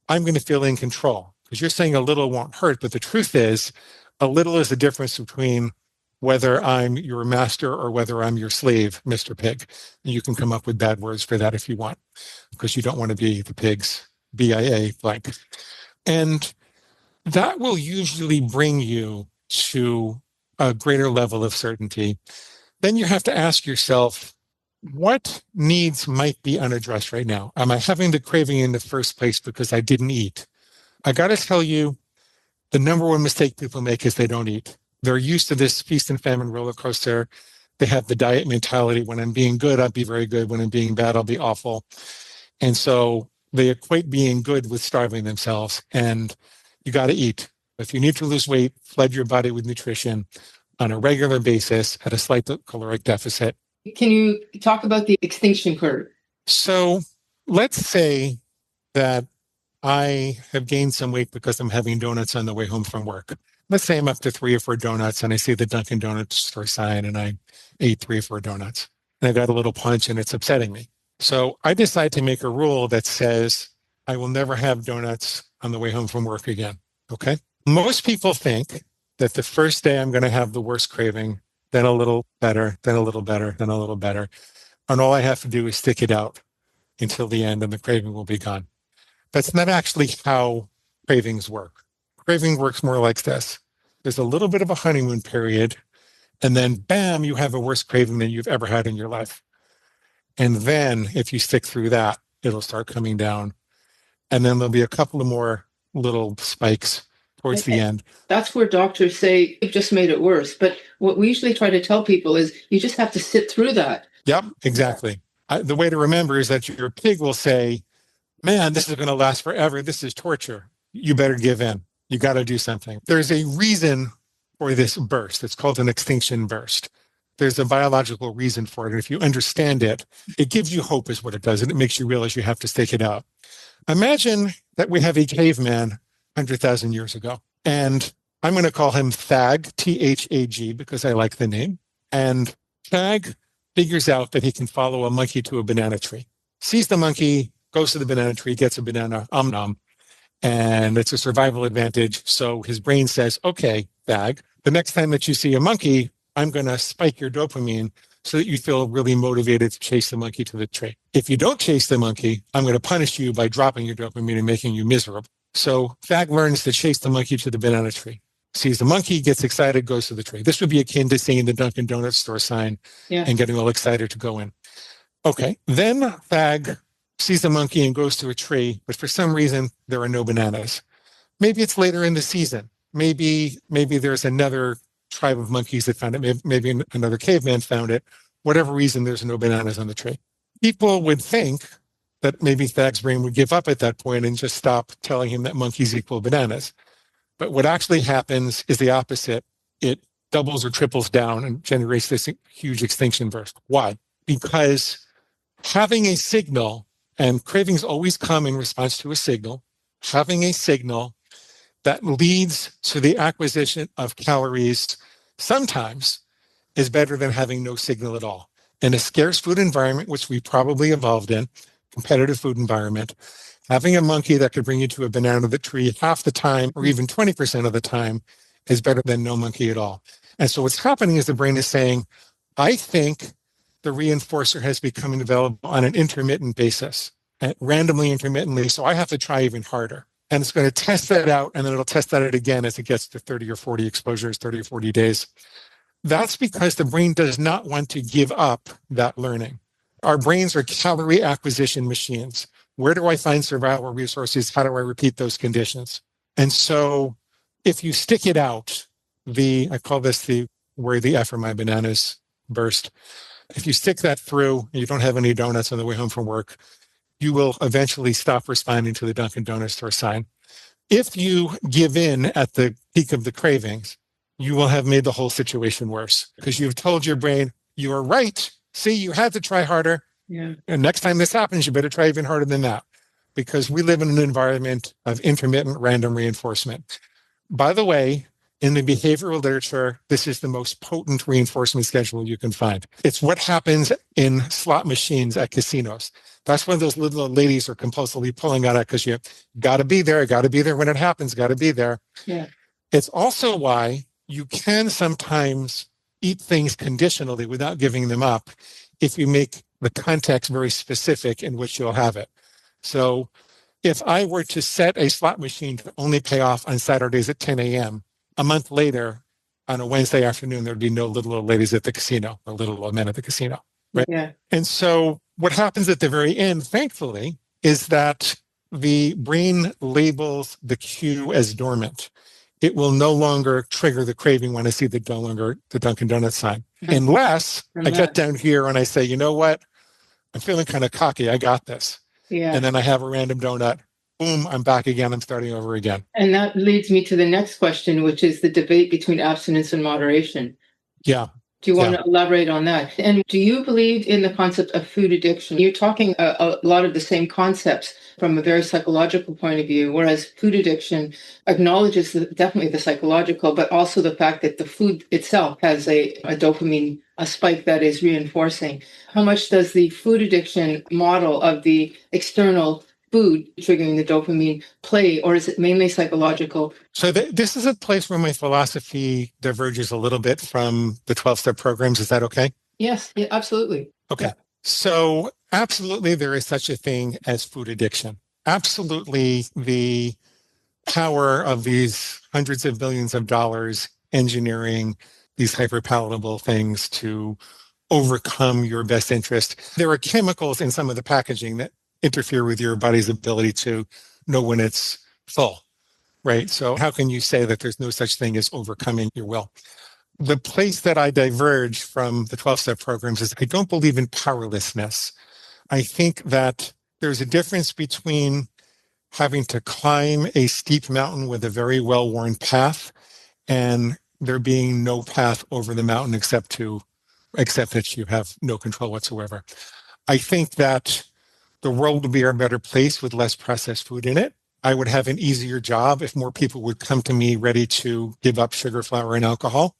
I'm going to feel in control, because you're saying a little won't hurt. But the truth is, a little is the difference between whether I'm your master or whether I'm your slave, Mr. Pig. And you can come up with bad words for that if you want, because you don't want to be the pig's BIA blank. And that will usually bring you to a greater level of certainty. Then you have to ask yourself, what needs might be unaddressed right now? Am I having the craving in the first place because I didn't eat? I got to tell you, the number one mistake people make is they don't eat. They're used to this feast and famine roller coaster. They have the diet mentality. When I'm being good, I'll be very good. When I'm being bad, I'll be awful. And so they equate being good with starving themselves. And you got to eat. If you need to lose weight, flood your body with nutrition on a regular basis at a slight caloric deficit. Can you talk about the extinction curve? So let's say that I have gained some weight because I'm having donuts on the way home from work. Let's say I'm up to 3 or 4 donuts and I see the Dunkin' Donuts store sign and I ate 3 or 4 donuts and I got a little punch and it's upsetting me. So I decide to make a rule that says I will never have donuts on the way home from work again. Okay? Most people think that the first day I'm going to have the worst craving, then a little better, then a little better, then a little better. And all I have to do is stick it out until the end and the craving will be gone. That's not actually how cravings work. Craving works more like this. There's a little bit of a honeymoon period, and then bam, you have a worse craving than you've ever had in your life. And then if you stick through that, it'll start coming down. And then there'll be a couple of more little spikes towards the end. That's where doctors say, you've just made it worse. But what we usually try to tell people is you just have to sit through that. Yep, exactly. The way to remember is that your pig will say, man, this is going to last forever. This is torture. You better give in. You got to do something. There's a reason for this burst. It's called an extinction burst. There's a biological reason for it. And if you understand it, it gives you hope is what it does. And it makes you realize you have to stick it out. Imagine that we have a caveman 100,000 years ago. And I'm going to call him Thag, Thag, because I like the name. And Thag figures out that he can follow a monkey to a banana tree, sees the monkey, goes to the banana tree, gets a banana, nom, and it's a survival advantage. So his brain says, okay, Thag, the next time that you see a monkey, I'm going to spike your dopamine so that you feel really motivated to chase the monkey to the tree. If you don't chase the monkey, I'm going to punish you by dropping your dopamine and making you miserable. So Thag learns to chase the monkey to the banana tree, sees the monkey, gets excited, goes to the tree. This would be akin to seeing the Dunkin' Donuts store sign and getting all excited to go in. Okay, then Thag sees the monkey and goes to a tree, but for some reason, there are no bananas. Maybe it's later in the season. Maybe there's another tribe of monkeys that found it. Maybe another caveman found it. Whatever reason, there's no bananas on the tree. People would think that maybe Thag's brain would give up at that point and just stop telling him that monkeys equal bananas. But what actually happens is the opposite. It doubles or triples down and generates this huge extinction burst. Why? Because having a signal, and cravings always come in response to a signal, having a signal that leads to the acquisition of calories sometimes is better than having no signal at all. In a scarce food environment, which we probably evolved in, competitive food environment, having a monkey that could bring you to a banana tree half the time or even 20% of the time is better than no monkey at all. And so what's happening is the brain is saying, I think the reinforcer has become available on an intermittent basis, randomly intermittently, so I have to try even harder. And it's going to test that out, and then it'll test that out again as it gets to 30 or 40 exposures, 30 or 40 days. That's because the brain does not want to give up that learning. Our brains are calorie acquisition machines. Where do I find survival resources? How do I repeat those conditions? And so if you stick it out, I call this where the F or my bananas burst. If you stick that through and you don't have any donuts on the way home from work, you will eventually stop responding to the Dunkin' Donuts store sign. If you give in at the peak of the cravings, you will have made the whole situation worse because you've told your brain, you are right. See, you had to try harder. Yeah. And next time this happens, you better try even harder than that because we live in an environment of intermittent random reinforcement. By the way, in the behavioral literature, this is the most potent reinforcement schedule you can find. It's what happens in slot machines at casinos. That's when those little ladies are compulsively pulling on it because you got to be there when it happens, got to be there. Yeah. It's also why you can sometimes eat things conditionally without giving them up if you make the context very specific in which you'll have it. So if I were to set a slot machine to only pay off on Saturdays at 10 a.m., a month later, on a Wednesday afternoon, there'd be no little old ladies at the casino or little old men at the casino, right? Yeah. And so what happens at the very end, thankfully, is that the brain labels the cue as dormant. It will no longer trigger the craving when I see the Dunkin' Donuts sign. Unless I get down here and I say, you know what? I'm feeling kind of cocky. I got this. Yeah. And then I have a random donut. Boom, I'm back again. I'm starting over again. And that leads me to the next question, which is the debate between abstinence and moderation. Yeah. Do you want to elaborate on that? And do you believe in the concept of food addiction? You're talking a lot of the same concepts from a very psychological point of view, whereas food addiction acknowledges definitely the psychological, but also the fact that the food itself has a dopamine, a spike that is reinforcing. How much does the food addiction model of the external food triggering the dopamine play, or is it mainly psychological? So this is a place where my philosophy diverges a little bit from the 12-step programs. Is that okay? Yes, yeah, absolutely. Okay. Yeah. So absolutely, there is such a thing as food addiction. Absolutely, the power of these hundreds of billions of dollars engineering these hyperpalatable things to overcome your best interest. There are chemicals in some of the packaging that interfere with your body's ability to know when it's full. right? So how can you say that there's no such thing as overcoming your will? The place that I diverge from the 12-step programs is I don't believe in powerlessness. I think that there's a difference between having to climb a steep mountain with a very well-worn path and there being no path over the mountain except that you have no control whatsoever. I think that the world would be a better place with less processed food in it. I would have an easier job if more people would come to me ready to give up sugar, flour, and alcohol.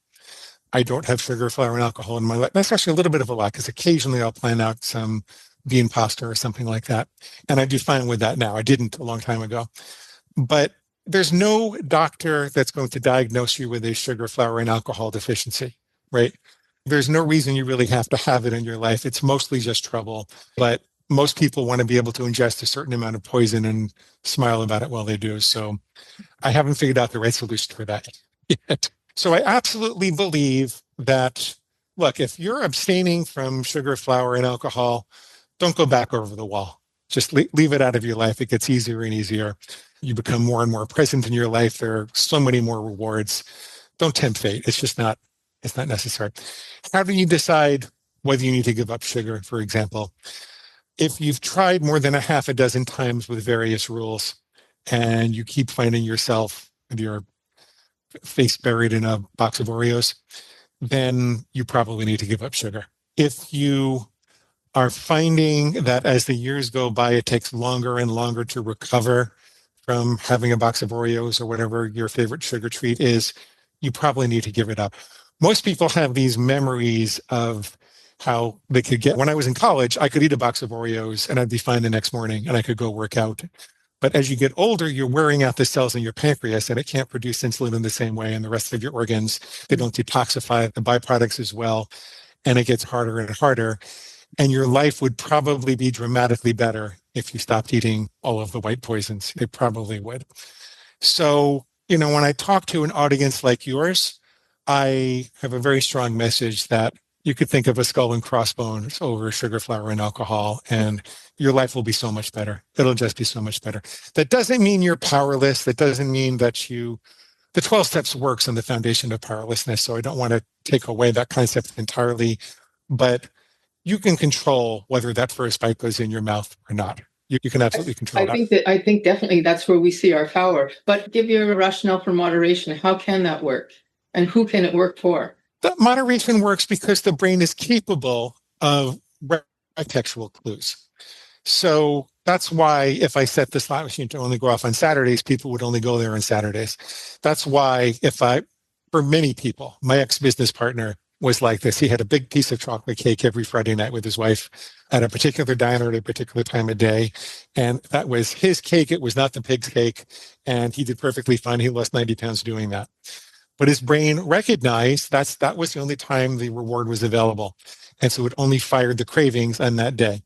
I don't have sugar, flour, and alcohol in my life. That's actually a little bit of a lot because occasionally I'll plan out some bean pasta or something like that. And I do fine with that now. I didn't a long time ago. But there's no doctor that's going to diagnose you with a sugar, flour, and alcohol deficiency, right? There's no reason you really have to have it in your life. It's mostly just trouble. But most people want to be able to ingest a certain amount of poison and smile about it while they do. So I haven't figured out the right solution for that yet. So I absolutely believe that, look, if you're abstaining from sugar, flour, and alcohol, don't go back over the wall. Just leave it out of your life. It gets easier and easier. You become more and more present in your life. There are so many more rewards. Don't tempt fate. It's not necessary. How do you decide whether you need to give up sugar, for example? If you've tried more than a half a dozen times with various rules and you keep finding yourself with your face buried in a box of Oreos, then you probably need to give up sugar. If you are finding that as the years go by, it takes longer and longer to recover from having a box of Oreos or whatever your favorite sugar treat is, you probably need to give it up. Most people have these memories of how they could get, when I was in college, I could eat a box of Oreos and I'd be fine the next morning and I could go work out. But as you get older, you're wearing out the cells in your pancreas and it can't produce insulin in the same way. And the rest of your organs, they don't detoxify the byproducts as well. And it gets harder and harder. And your life would probably be dramatically better if you stopped eating all of the white poisons. It probably would. So, when I talk to an audience like yours, I have a very strong message that you could think of a skull and crossbones over sugar, flour, and alcohol, and your life will be so much better. It'll just be so much better. That doesn't mean you're powerless. That doesn't mean that the 12 steps works on the foundation of powerlessness. So I don't want to take away that concept entirely, but you can control whether that first bite goes in your mouth or not. You can absolutely control that. I think definitely that's where we see our power. But give your rationale for moderation. How can that work? And who can it work for? The moderation works because the brain is capable of textual clues. So that's why if I set the slot machine to only go off on Saturdays, people would only go there on Saturdays. That's why for many people, my ex-business partner was like this. He had a big piece of chocolate cake every Friday night with his wife at a particular diner at a particular time of day. And that was his cake. It was not the pig's cake. And he did perfectly fine. He lost 90 pounds doing that. But his brain recognized that was the only time the reward was available. And so it only fired the cravings on that day.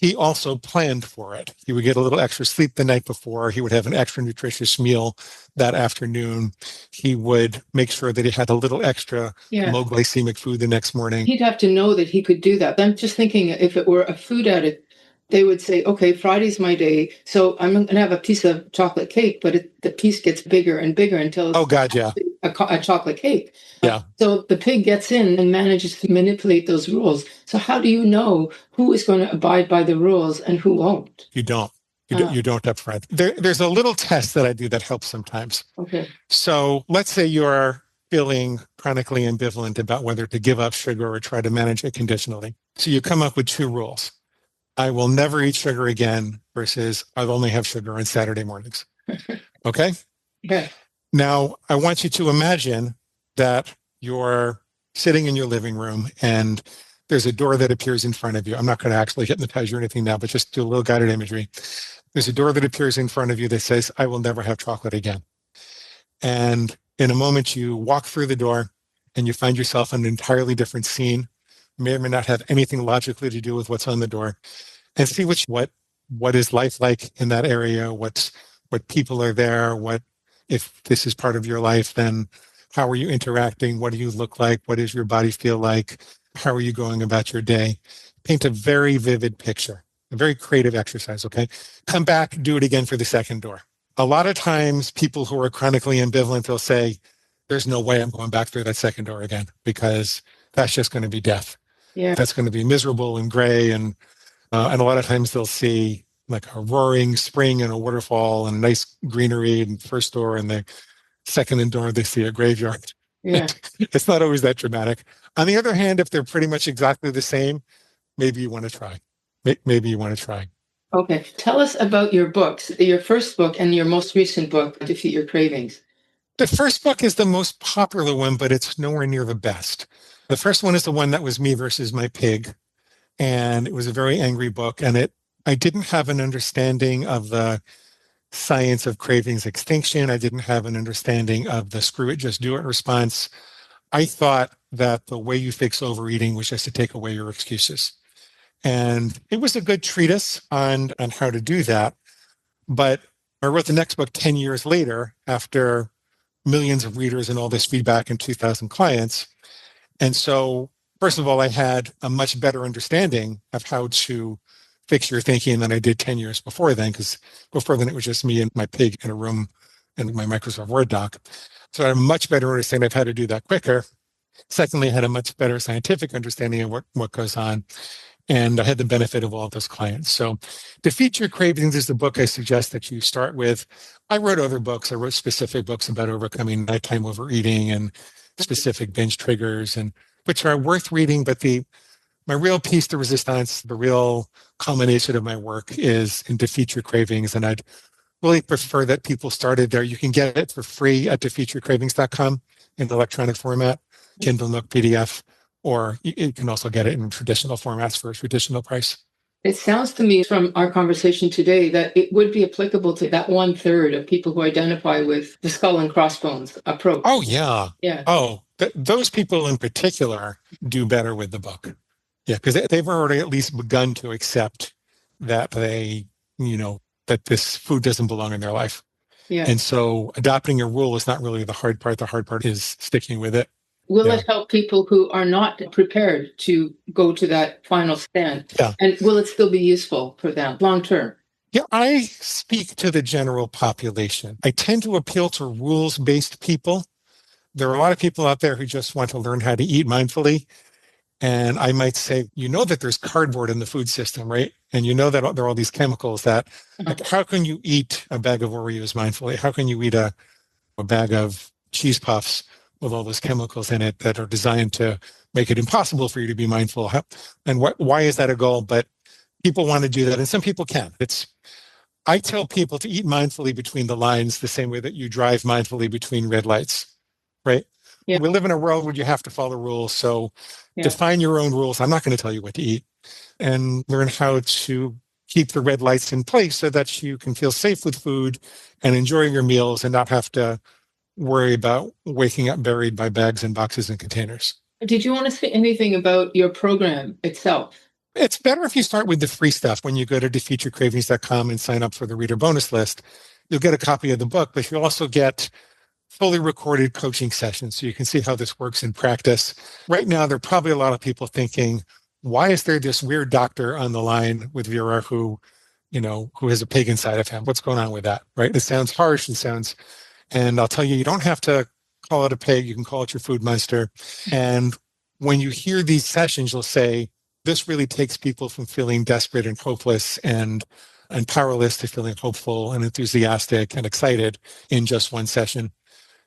He also planned for it. He would get a little extra sleep the night before. He would have an extra nutritious meal that afternoon. He would make sure that he had a little extra low glycemic food the next morning. He'd have to know that he could do that. I'm just thinking if it were a food addict, they would say, okay, Friday's my day. So I'm going to have a piece of chocolate cake, but the piece gets bigger and bigger until it's a chocolate cake. Yeah. So the pig gets in and manages to manipulate those rules. So how do you know who is going to abide by the rules and who won't? You don't. You don't up front. There's a little test that I do that helps sometimes. Okay. So let's say you're feeling chronically ambivalent about whether to give up sugar or try to manage it conditionally. So you come up with 2 rules. I will never eat sugar again versus I'll only have sugar on Saturday mornings. Okay? Yeah. Now, I want you to imagine that you're sitting in your living room and there's a door that appears in front of you. I'm not going to actually hypnotize you or anything now, but just do a little guided imagery. There's a door that appears in front of you that says, I will never have chocolate again. And in a moment, you walk through the door and you find yourself in an entirely different scene. May or may not have anything logically to do with what's on the door, and see what is life like in that area, what people are there, if this is part of your life, then how are you interacting? What do you look like? What does your body feel like? How are you going about your day? Paint a very vivid picture, a very creative exercise, okay? Come back, do it again for the second door. A lot of times people who are chronically ambivalent, they'll say, there's no way I'm going back through that second door again, because that's just going to be death. Yeah. That's going to be miserable and gray. And a lot of times they'll see like a roaring spring and a waterfall and a nice greenery in the first door, and the second door they see a graveyard. Yeah. It's not always that dramatic. On the other hand, if they're pretty much exactly the same, maybe you want to try. Maybe you want to try. Okay. Tell us about your books, your first book and your most recent book, Defeat Your Cravings. The first book is the most popular one, but it's nowhere near the best. The first one is the one that was me versus my pig. And it was a very angry book. And I didn't have an understanding of the science of cravings extinction. I didn't have an understanding of the screw it, just do it response. I thought that the way you fix overeating was just to take away your excuses. And it was a good treatise on how to do that. But I wrote the next book 10 years later, after millions of readers and all this feedback and 2,000 clients. And so, first of all, I had a much better understanding of how to fix your thinking than I did 10 years before then, because before then it was just me and my pig in a room and my Microsoft Word doc. So I had a much better understanding of how to do that quicker. Secondly, I had a much better scientific understanding of what goes on. And I had the benefit of all of those clients. So Defeat Your Cravings is the book I suggest that you start with. I wrote other books. I wrote specific books about overcoming nighttime overeating and specific binge triggers, and which are worth reading. But my real piece de resistance, the real culmination of my work, is in Defeat Your Cravings. And I'd really prefer that people started there. You can get it for free at defeatyourcravings.com in electronic format, Kindle, Nook, PDF. Or you can also get it in traditional formats for a traditional price. It sounds to me from our conversation today that it would be applicable to that 1/3 of people who identify with the skull and crossbones approach. Oh, yeah. Yeah. Oh, those people in particular do better with the book. Yeah, because they've already at least begun to accept that that this food doesn't belong in their life. Yeah. And so adopting a rule is not really the hard part. The hard part is sticking with it. Will it help people who are not prepared to go to that final stand? Yeah. And will it still be useful for them long term? Yeah, I speak to the general population. I tend to appeal to rules-based people. There are a lot of people out there who just want to learn how to eat mindfully. And I might say, that there's cardboard in the food system, right? And that there are all these chemicals that, like, how can you eat a bag of Oreos mindfully? How can you eat a bag of cheese puffs with all those chemicals in it that are designed to make it impossible for you to be mindful? And why is that a goal? But people want to do that, and some people can. I tell people to eat mindfully between the lines the same way that you drive mindfully between red lights, right? Yeah. We live in a world where you have to follow rules. So define your own rules. I'm not going to tell you what to eat, and learn how to keep the red lights in place so that you can feel safe with food and enjoy your meals and not have to worry about waking up buried by bags and boxes and containers. Did you want to say anything about your program itself? It's better if you start with the free stuff. When you go to defeatyourcravings.com and sign up for the reader bonus list, you'll get a copy of the book, but you'll also get fully recorded coaching sessions so you can see how this works in practice. Right now, there are probably a lot of people thinking, why is there this weird doctor on the line with Vera who has a pig inside of him? What's going on with that, right? It sounds harsh. And I'll tell you, you don't have to call it a pig. You can call it your food monster. And when you hear these sessions, you'll say, this really takes people from feeling desperate and hopeless and powerless to feeling hopeful and enthusiastic and excited in just one session.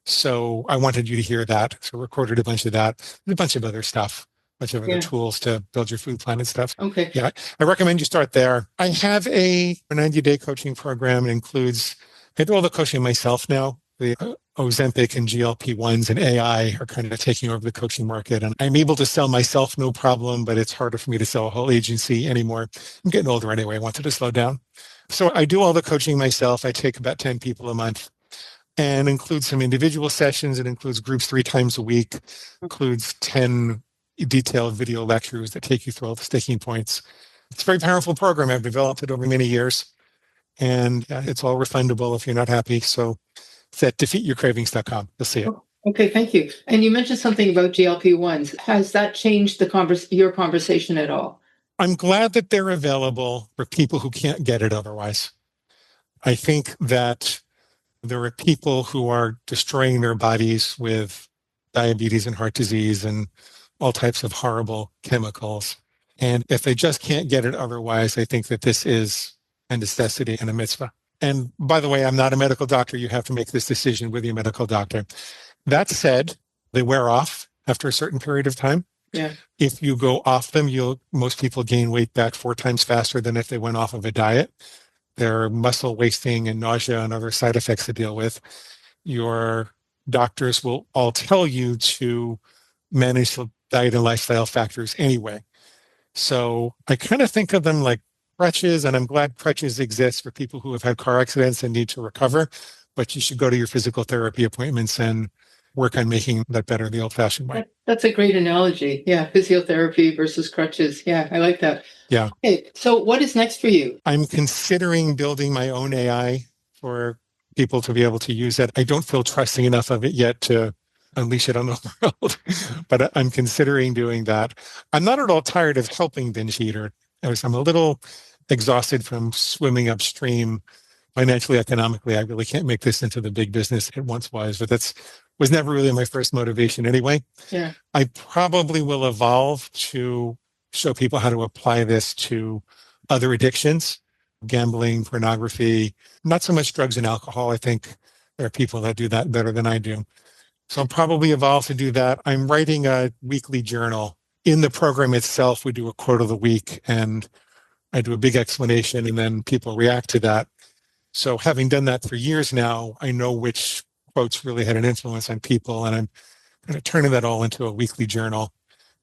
So I wanted you to hear that. So I recorded a bunch of that, and a bunch of other stuff, a bunch of other tools to build your food plan and stuff. Okay. Yeah, I recommend you start there. I have a 90-day coaching program. It includes, I do all the coaching myself now. The Ozempic and GLP-1s and AI are kind of taking over the coaching market. And I'm able to sell myself, no problem, but it's harder for me to sell a whole agency anymore. I'm getting older anyway. I wanted to slow down. So I do all the coaching myself. I take about 10 people a month and includes some individual sessions. It includes groups 3 times a week, includes 10 detailed video lectures that take you through all the sticking points. It's a very powerful program. I've developed it over many years, and it's all refundable if you're not happy. So it's at defeatyourcravings.com. You'll see it. Okay, thank you. And you mentioned something about GLP-1s. Has that changed your conversation at all? I'm glad that they're available for people who can't get it otherwise. I think that There are people who are destroying their bodies with diabetes and heart disease and all types of horrible chemicals. And if they just can't get it otherwise, I think that this is a necessity and a mitzvah. And by the way, I'm not a medical doctor. You have to make this decision with your medical doctor. That said, they wear off after a certain period of time. Yeah. If you go off them, most people gain weight back 4 times faster than if they went off of a diet. There are muscle wasting and nausea and other side effects to deal with. Your doctors will all tell you to manage the diet and lifestyle factors anyway. So I kind of think of them like crutches, and I'm glad crutches exist for people who have had car accidents and need to recover, but you should go to your physical therapy appointments and work on making that better the old-fashioned way. That's a great analogy. Yeah, physiotherapy versus crutches. Yeah, I like that. Yeah. Okay, so what is next for you? I'm considering building my own AI for people to be able to use it. I don't feel trusting enough of it yet to unleash it on the world, but I'm considering doing that. I'm not at all tired of helping binge eater. I'm a little exhausted from swimming upstream financially, economically. I really can't make this into the big business it once was, but was never really my first motivation anyway. Yeah. I probably will evolve to show people how to apply this to other addictions, gambling, pornography, not so much drugs and alcohol. I think there are people that do that better than I do. So I'll probably evolve to do that. I'm writing a weekly journal. In the program itself, we do a quote of the week, and I do a big explanation, and then people react to that. So having done that for years now, I know which quotes really had an influence on people, and I'm kind of turning that all into a weekly journal,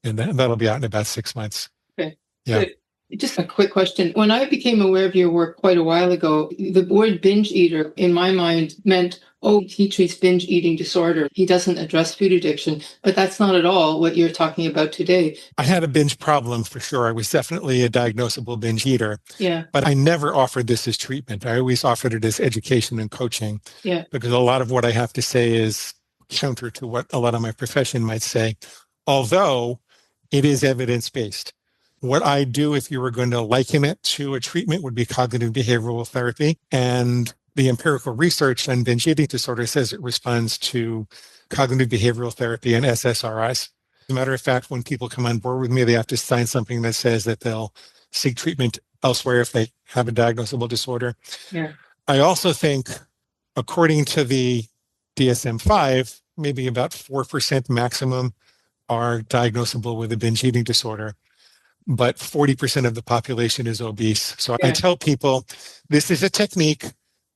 and that'll be out in about 6 months. Okay. Yeah. Good. Just a quick question. When I became aware of your work quite a while ago, the word binge eater in my mind meant, oh, he treats binge eating disorder. He doesn't address food addiction, but that's not at all what you're talking about today. I had a binge problem for sure. I was definitely a diagnosable binge eater. Yeah. But I never offered this as treatment. I always offered it as education and coaching. Yeah. Because a lot of what I have to say is counter to what a lot of my profession might say, although it is evidence-based. What I do, if you were going to liken it to a treatment, would be cognitive behavioral therapy. And the empirical research on binge eating disorder says it responds to cognitive behavioral therapy and SSRIs. As a matter of fact, when people come on board with me, they have to sign something that says that they'll seek treatment elsewhere if they have a diagnosable disorder. Yeah. I also think, according to the DSM-5, maybe about 4% maximum are diagnosable with a binge eating disorder, but 40% of the population is obese. So I tell people, this is a technique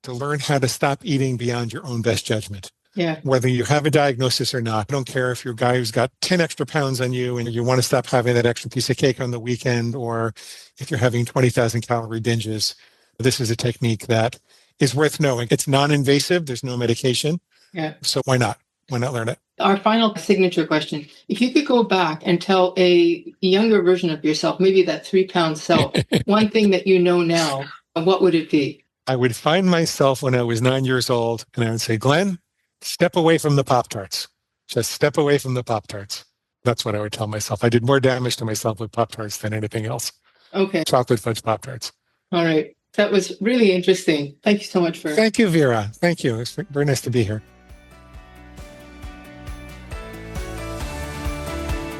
to learn how to stop eating beyond your own best judgment. Yeah. Whether you have a diagnosis or not. I don't care if you're a guy who's got 10 extra pounds on you and you want to stop having that extra piece of cake on the weekend, or if you're having 20,000 calorie binges. This is a technique that is worth knowing. It's non-invasive. There's no medication. Yeah. So why not? Why not learn it? Our final signature question. If you could go back and tell a younger version of yourself, maybe that 3-pound self, one thing that you know now, what would it be? I would find myself when I was 9 years old and I would say, Glenn, step away from the Pop-Tarts. Just step away from the Pop-Tarts. That's what I would tell myself. I did more damage to myself with Pop-Tarts than anything else. Okay. Chocolate fudge Pop-Tarts. All right. That was really interesting. Thank you so much for... Thank you, Vera. Thank you. It's very nice to be here.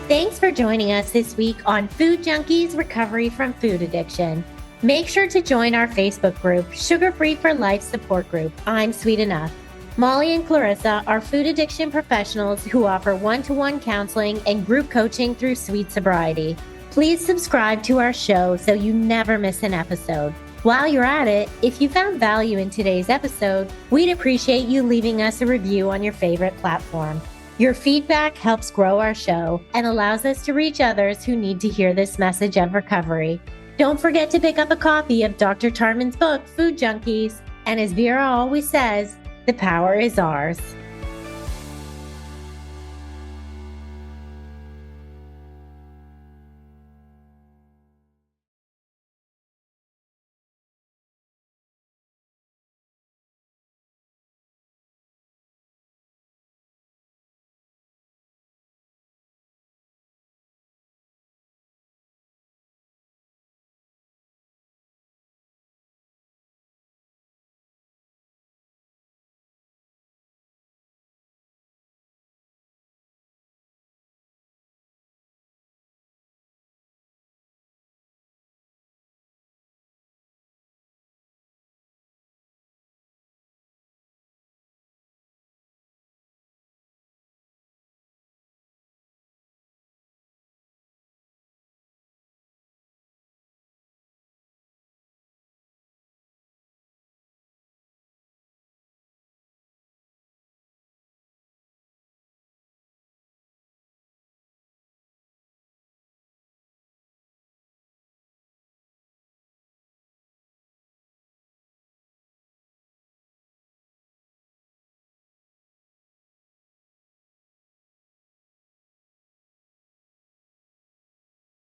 Thanks for joining us this week on Food Junkies Recovery from Food Addiction. Make sure to join our Facebook group, Sugar Free for Life Support Group. I'm Sweet Enough. Molly and Clarissa are food addiction professionals who offer one-to-one counseling and group coaching through Sweet Sobriety. Please subscribe to our show so you never miss an episode. While you're at it, if you found value in today's episode, we'd appreciate you leaving us a review on your favorite platform. Your feedback helps grow our show and allows us to reach others who need to hear this message of recovery. Don't forget to pick up a copy of Dr. Tarman's book, Food Junkies. And as Vera always says, the power is ours.